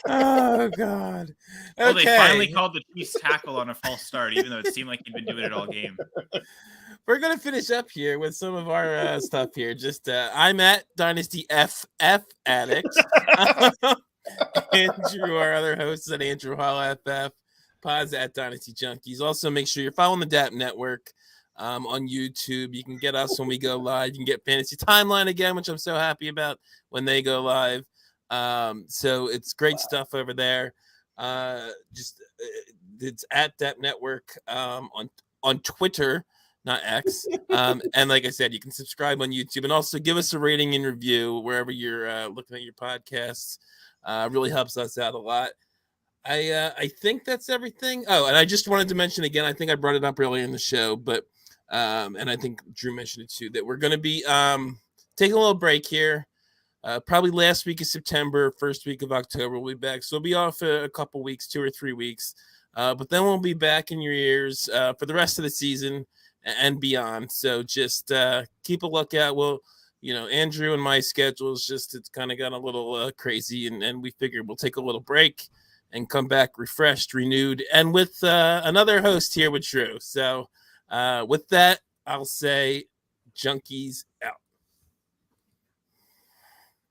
Oh God! Oh, they Okay. finally called the Chiefs tackle on a false start, even though it seemed like he'd been doing it all game. We're gonna finish up here with some of our stuff here. Just I'm at Dynasty FF Addicts. Andrew, our other host, is at Andrew Hall FF. Pods at Dynasty Junkies. Also, make sure you're following the DAP Network on YouTube. You can get us when we go live. You can get Fantasy Timeline again, which I'm so happy about when they go live. So it's great stuff over there. It's at DAP Network on Twitter, not X. And like I said, you can subscribe on YouTube and also give us a rating and review wherever you're looking at your podcasts. Really helps us out a lot. I think that's everything. Oh, and I just wanted to mention again, I think I brought it up earlier in the show, but and I think Drew mentioned it too, that we're going to be taking a little break here. Probably last week of September, first week of October, we'll be back. So we'll be off a couple weeks, 2 or 3 weeks. But then we'll be back in your ears for the rest of the season and beyond. So just keep a lookout. We'll, Andrew and my schedule is just, it's kind of got a little crazy. And we figured we'll take a little break and come back refreshed, renewed, and with another host here with Drew. So with that, I'll say Junkies out.